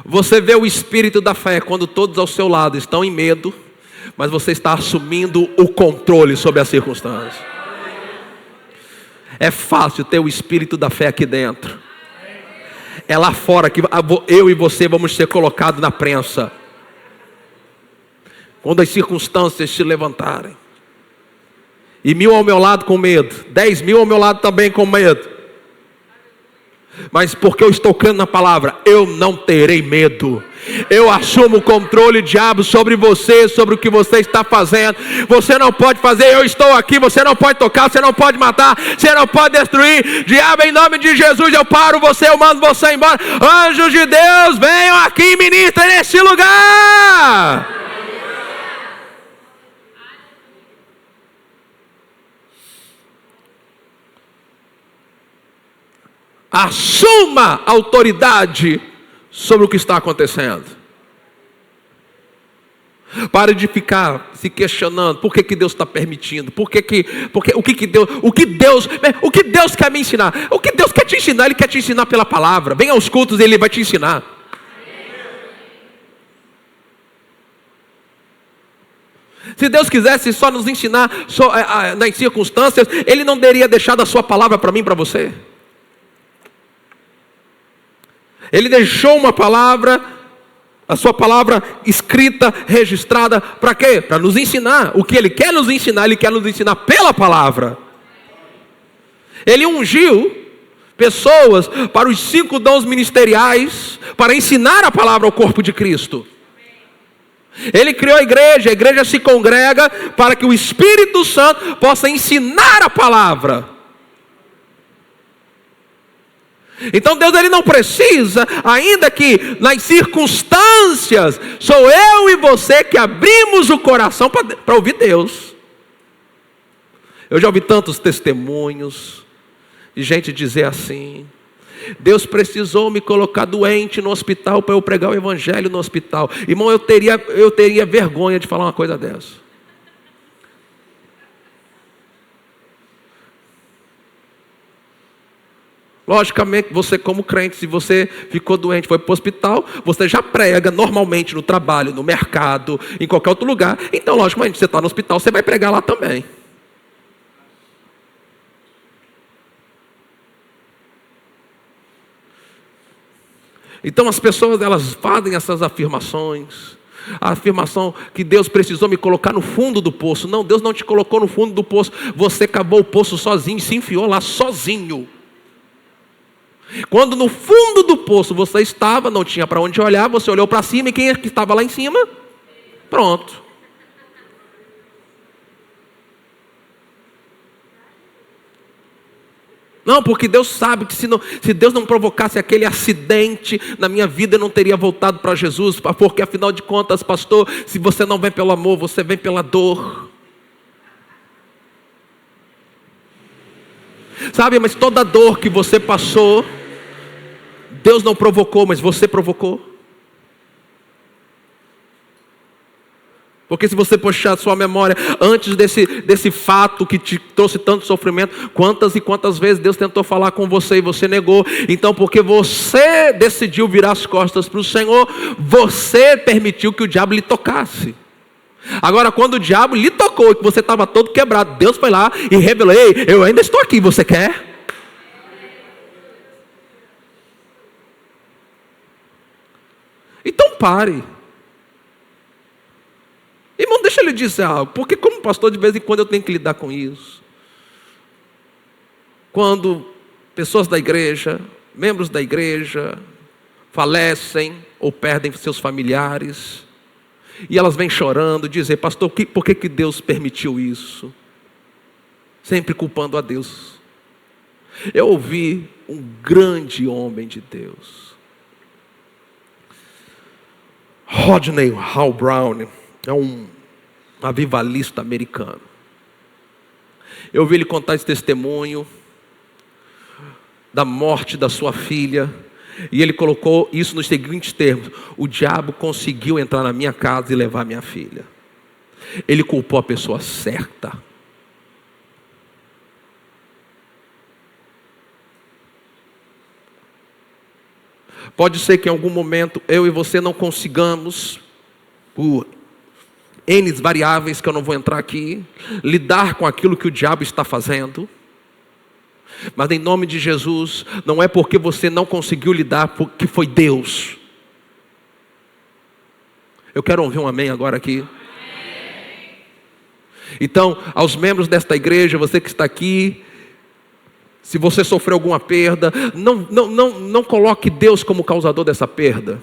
Você vê o espírito da fé quando todos ao seu lado estão em medo, mas você está assumindo o controle sobre as circunstâncias. É fácil ter o espírito da fé aqui dentro. É lá fora que eu e você vamos ser colocados na prensa. Quando as circunstâncias se levantarem. E 1000 ao meu lado com medo, 10.000 ao meu lado também com medo. Mas porque eu estou crendo na palavra, eu não terei medo. Eu assumo o controle, diabo, sobre você, sobre o que você está fazendo. Você não pode fazer, eu estou aqui. Você não pode tocar, você não pode matar, você não pode destruir. Diabo, em nome de Jesus, eu paro você, eu mando você embora. Anjos de Deus, venham aqui e ministrem neste lugar. Assuma a autoridade sobre o que está acontecendo. Pare de ficar se questionando por que Deus está permitindo, o que Deus quer me ensinar, o que Deus quer te ensinar, Ele quer te ensinar pela palavra. Venha aos cultos e Ele vai te ensinar. Se Deus quisesse só nos ensinar nas circunstâncias, Ele não teria deixado a sua palavra para mim e para você. Ele deixou uma palavra, a sua palavra escrita, registrada, para quê? Para nos ensinar. O que Ele quer nos ensinar, Ele quer nos ensinar pela palavra. Ele ungiu pessoas para os 5 dons ministeriais, para ensinar a palavra ao corpo de Cristo. Ele criou a igreja se congrega para que o Espírito Santo possa ensinar a palavra. Então Deus, Ele não precisa, ainda que nas circunstâncias, sou eu e você que abrimos o coração para ouvir Deus. Eu já ouvi tantos testemunhos de gente dizer assim: Deus precisou me colocar doente no hospital para eu pregar o evangelho no hospital. Irmão, eu teria vergonha de falar uma coisa dessa. Logicamente, você como crente, se você ficou doente, foi para o hospital, você já prega normalmente no trabalho, no mercado, em qualquer outro lugar. Então, logicamente, você está no hospital, você vai pregar lá também. Então, as pessoas, elas fazem essas afirmações. A afirmação que Deus precisou me colocar no fundo do poço. Não, Deus não te colocou no fundo do poço. Você cavou o poço sozinho, se enfiou lá sozinho. Quando no fundo do poço você estava, não tinha para onde olhar, você olhou para cima e quem é que estava lá em cima? Pronto. Não, porque Deus sabe que se Deus não provocasse aquele acidente na minha vida, eu não teria voltado para Jesus, porque afinal de contas, pastor, se você não vem pelo amor, você vem pela dor. Sabe, mas toda dor que você passou, Deus não provocou, mas você provocou. Porque se você puxar a sua memória, antes desse fato que te trouxe tanto sofrimento, quantas e quantas vezes Deus tentou falar com você e você negou. Então, porque você decidiu virar as costas para o Senhor, você permitiu que o diabo lhe tocasse. Agora, quando o diabo lhe tocou, que você estava todo quebrado, Deus foi lá e revelou: ei, eu ainda estou aqui, você quer? Então pare. Irmão, deixa eu lhe dizer algo, porque como pastor de vez em quando eu tenho que lidar com isso. Quando pessoas da igreja, membros da igreja, falecem ou perdem seus familiares, e elas vêm chorando, dizer: pastor, por que Deus permitiu isso? sempre culpando a Deus. Eu ouvi um grande homem de Deus, Rodney Howell-Browne, é um avivalista americano. Eu ouvi ele contar esse testemunho da morte da sua filha, e ele colocou isso nos seguintes termos: o diabo conseguiu entrar na minha casa e levar minha filha. Ele culpou a pessoa certa. Pode ser que em algum momento eu e você não consigamos, por N variáveis que eu não vou entrar aqui, lidar com aquilo que o diabo está fazendo. Mas em nome de Jesus, não é porque você não conseguiu lidar, porque foi Deus. Eu quero ouvir um amém agora aqui. Então, aos membros desta igreja, você que está aqui, se você sofreu alguma perda, não coloque Deus como causador dessa perda.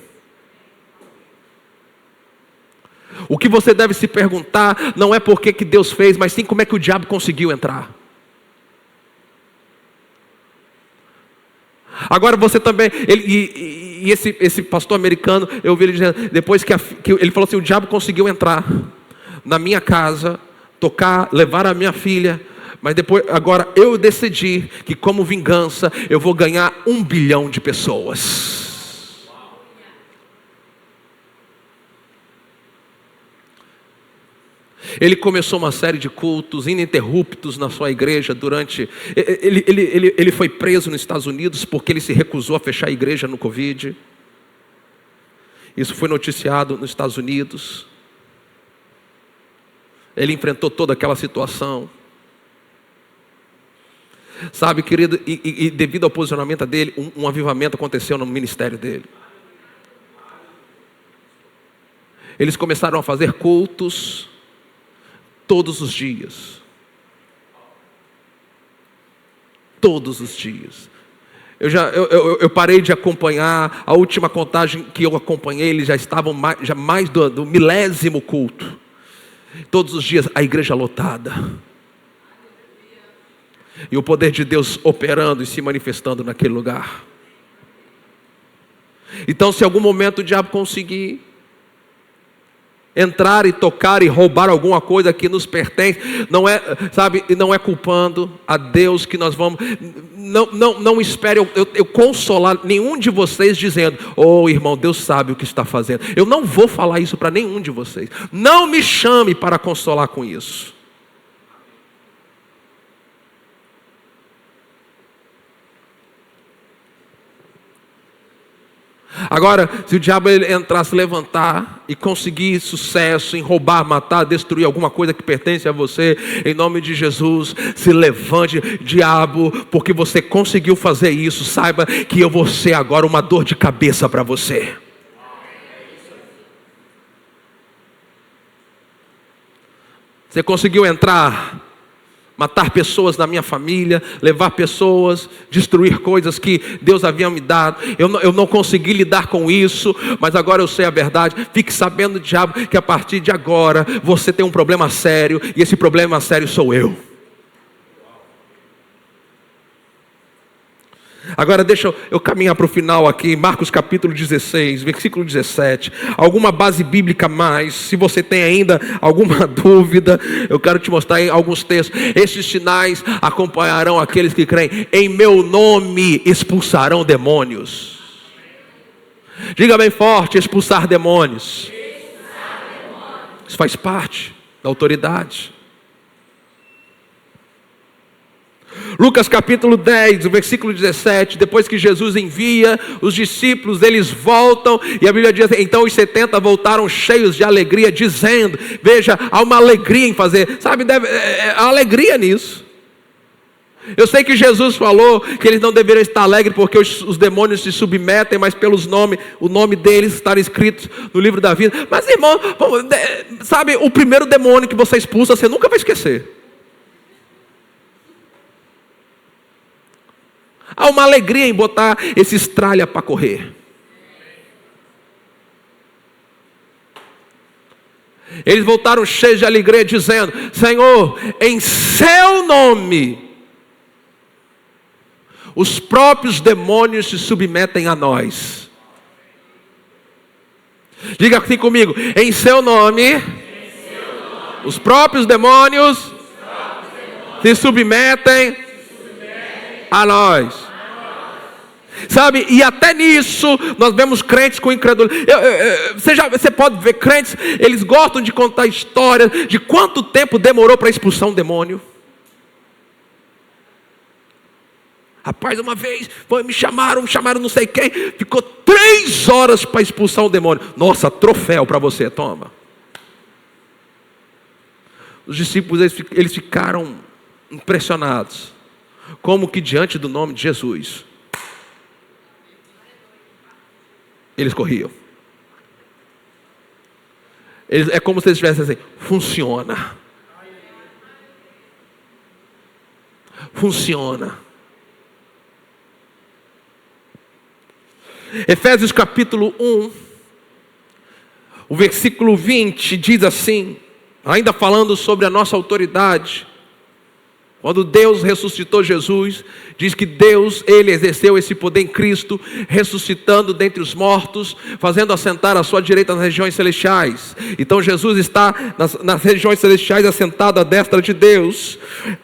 O que você deve se perguntar não é por que Deus fez, mas sim como é que o diabo conseguiu entrar. Agora você também, esse pastor americano, eu ouvi ele dizendo, depois que ele falou assim, o diabo conseguiu entrar na minha casa, tocar, levar a minha filha, mas depois, agora eu decidi que como vingança, eu vou ganhar 1 bilhão de pessoas. Ele começou uma série de cultos ininterruptos na sua igreja durante... Ele foi preso nos Estados Unidos porque ele se recusou a fechar a igreja no Covid. Isso foi noticiado nos Estados Unidos. Ele enfrentou toda aquela situação. Sabe, querido, e devido ao posicionamento dele, um avivamento aconteceu no ministério dele. Eles começaram a fazer cultos todos os dias. Todos os dias. Eu parei de acompanhar. A última contagem que eu acompanhei, eles já estavam mais do 1000º culto. Todos os dias a igreja lotada. E o poder de Deus operando e se manifestando naquele lugar. Então, se em algum momento o diabo conseguir entrar e tocar e roubar alguma coisa que nos pertence, não é culpando a Deus que nós vamos. Não espere eu consolar nenhum de vocês dizendo, irmão, Deus sabe o que está fazendo. Eu não vou falar isso para nenhum de vocês. Não me chame para consolar com isso. Agora, se o diabo entrar, se levantar e conseguir sucesso em roubar, matar, destruir alguma coisa que pertence a você, em nome de Jesus, se levante, diabo, porque você conseguiu fazer isso. Saiba que eu vou ser agora uma dor de cabeça para você. Você conseguiu entrar, matar pessoas da minha família, levar pessoas, destruir coisas que Deus havia me dado. Eu não consegui lidar com isso, mas agora eu sei a verdade. Fique sabendo, diabo, que a partir de agora você tem um problema sério, e esse problema sério sou eu. Agora deixa eu caminhar para o final aqui, Marcos capítulo 16, versículo 17. Alguma base bíblica a mais? Se você tem ainda alguma dúvida, eu quero te mostrar aí alguns textos. Estes sinais acompanharão aqueles que creem. Em meu nome expulsarão demônios. Diga bem forte, expulsar demônios. Isso faz parte da autoridade. Lucas capítulo 10, versículo 17, depois que Jesus envia os discípulos, eles voltam, e a Bíblia diz, então os 70 voltaram cheios de alegria, dizendo, veja, há uma alegria em fazer, sabe, há alegria nisso. Eu sei que Jesus falou que eles não deveriam estar alegres porque os demônios se submetem, mas o nome deles está escrito no livro da vida. Mas irmão, sabe, o primeiro demônio que você expulsa, você nunca vai esquecer. Há uma alegria em botar esse estralha para correr. Eles voltaram cheios de alegria, dizendo: Senhor, em seu nome, os próprios demônios se submetem a nós. Diga assim comigo: em seu nome, os próprios demônios se submetem a nós. Sabe, e até nisso nós vemos crentes com incredulidade. Você pode ver crentes, eles gostam de contar histórias de quanto tempo demorou para expulsar um demônio. Rapaz, uma vez me chamaram não sei quem, ficou 3 horas para expulsar um demônio. Nossa, troféu para você, toma. Os discípulos, eles ficaram impressionados, como que diante do nome de Jesus eles corriam. É como se eles estivessem assim: funciona. Funciona. Efésios capítulo 1, o versículo 20 diz assim, ainda falando sobre a nossa autoridade. Quando Deus ressuscitou Jesus, diz que Deus, Ele exerceu esse poder em Cristo, ressuscitando dentre os mortos, fazendo assentar a sua direita nas regiões celestiais. Então Jesus está nas regiões celestiais, assentado à destra de Deus.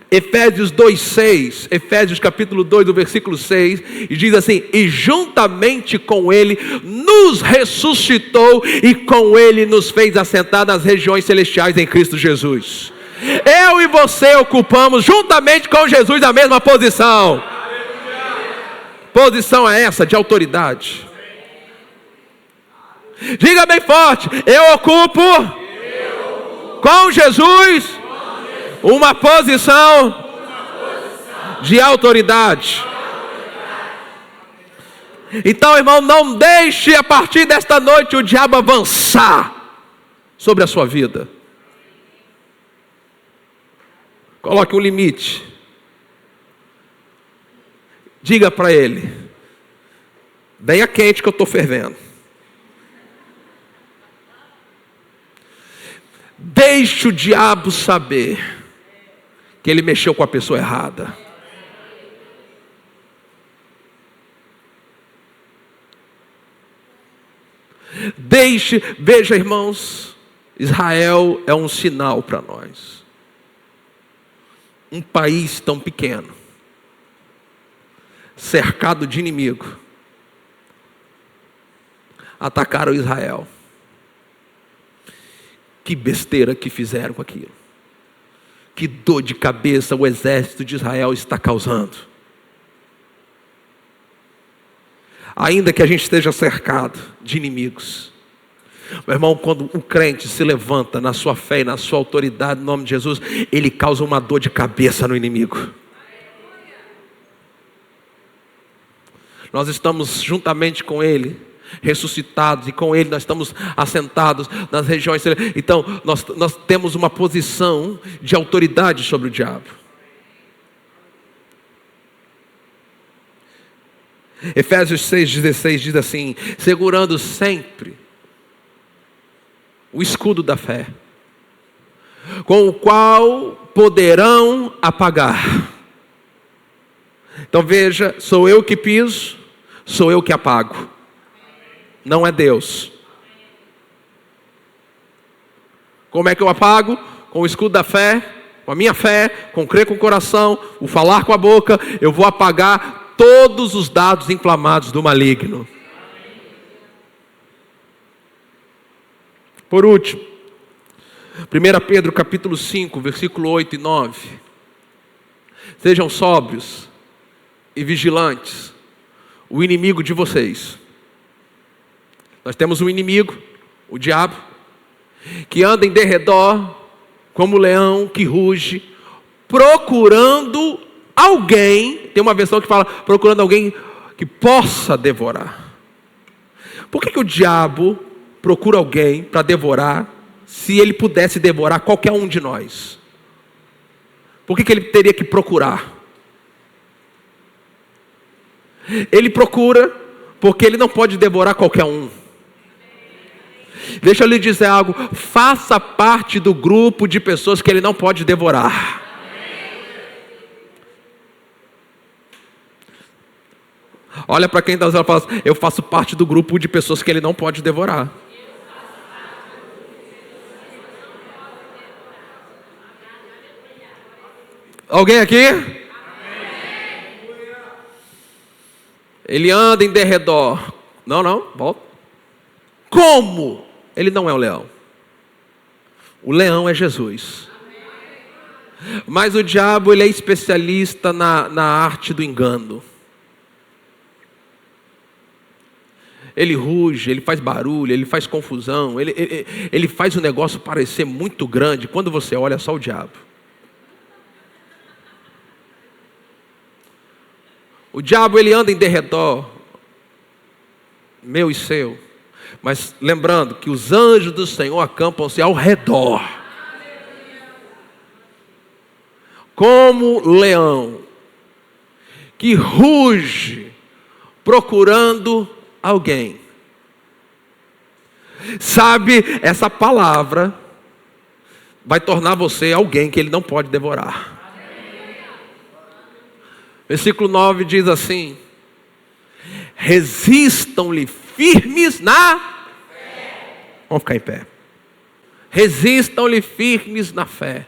Efésios 2:6, Efésios capítulo 2, do versículo 6, e diz assim: e juntamente com Ele nos ressuscitou, e com Ele nos fez assentar nas regiões celestiais em Cristo Jesus. Eu e você ocupamos juntamente com Jesus a mesma posição. Posição é essa de autoridade. Diga bem forte: eu ocupo com Jesus uma posição de autoridade. Então, irmão, não deixe a partir desta noite o diabo avançar sobre a sua vida. Coloque um limite. Diga para ele: venha quente que eu estou fervendo. Deixe o diabo saber que ele mexeu com a pessoa errada. Veja, irmãos, Israel é um sinal para nós. Um país tão pequeno, cercado de inimigo, atacaram Israel. Que besteira que fizeram com aquilo. Que dor de cabeça o exército de Israel está causando. Ainda que a gente esteja cercado de inimigos, meu irmão, quando um crente se levanta na sua fé e na sua autoridade, no nome de Jesus, ele causa uma dor de cabeça no inimigo. Nós estamos juntamente com Ele, ressuscitados, e com Ele nós estamos assentados nas regiões. Então, nós temos uma posição de autoridade sobre o diabo. Efésios 6,16 diz assim: segurando sempre o escudo da fé, com o qual poderão apagar. Então veja, sou eu que piso, sou eu que apago, não é Deus. Como é que eu apago? Com o escudo da fé, com a minha fé, com crer com o coração, o falar com a boca. Eu vou apagar todos os dados inflamados do maligno. Por último, 1 Pedro capítulo 5, versículo 8 e 9. Sejam sóbrios e vigilantes, o inimigo de vocês. Nós temos um inimigo, o diabo, que anda em derredor como leão que ruge, procurando alguém. Tem uma versão que fala procurando alguém que possa devorar. Por que o diabo procura alguém para devorar, se ele pudesse devorar qualquer um de nós? Por que ele teria que procurar? Ele procura porque ele não pode devorar qualquer um. Deixa eu lhe dizer algo, faça parte do grupo de pessoas que ele não pode devorar. Olha para quem está usando e fala assim, eu faço parte do grupo de pessoas que ele não pode devorar. Alguém aqui? Ele anda em derredor. Não, volta. Como? Ele não é o leão. O leão é Jesus. Mas o diabo, ele é especialista na arte do engano. Ele ruge, ele faz barulho, ele faz confusão, ele faz o negócio parecer muito grande. Quando você olha, é só o diabo. O diabo, ele anda em derredor, meu e seu. Mas lembrando que os anjos do Senhor acampam-se ao redor. Como leão, que ruge, procurando alguém. Sabe, essa palavra vai tornar você alguém que ele não pode devorar. Versículo 9 diz assim: resistam-lhe firmes na fé. Vamos ficar em pé. Resistam-lhe firmes na fé.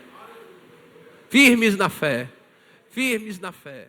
Firmes na fé. Firmes na fé.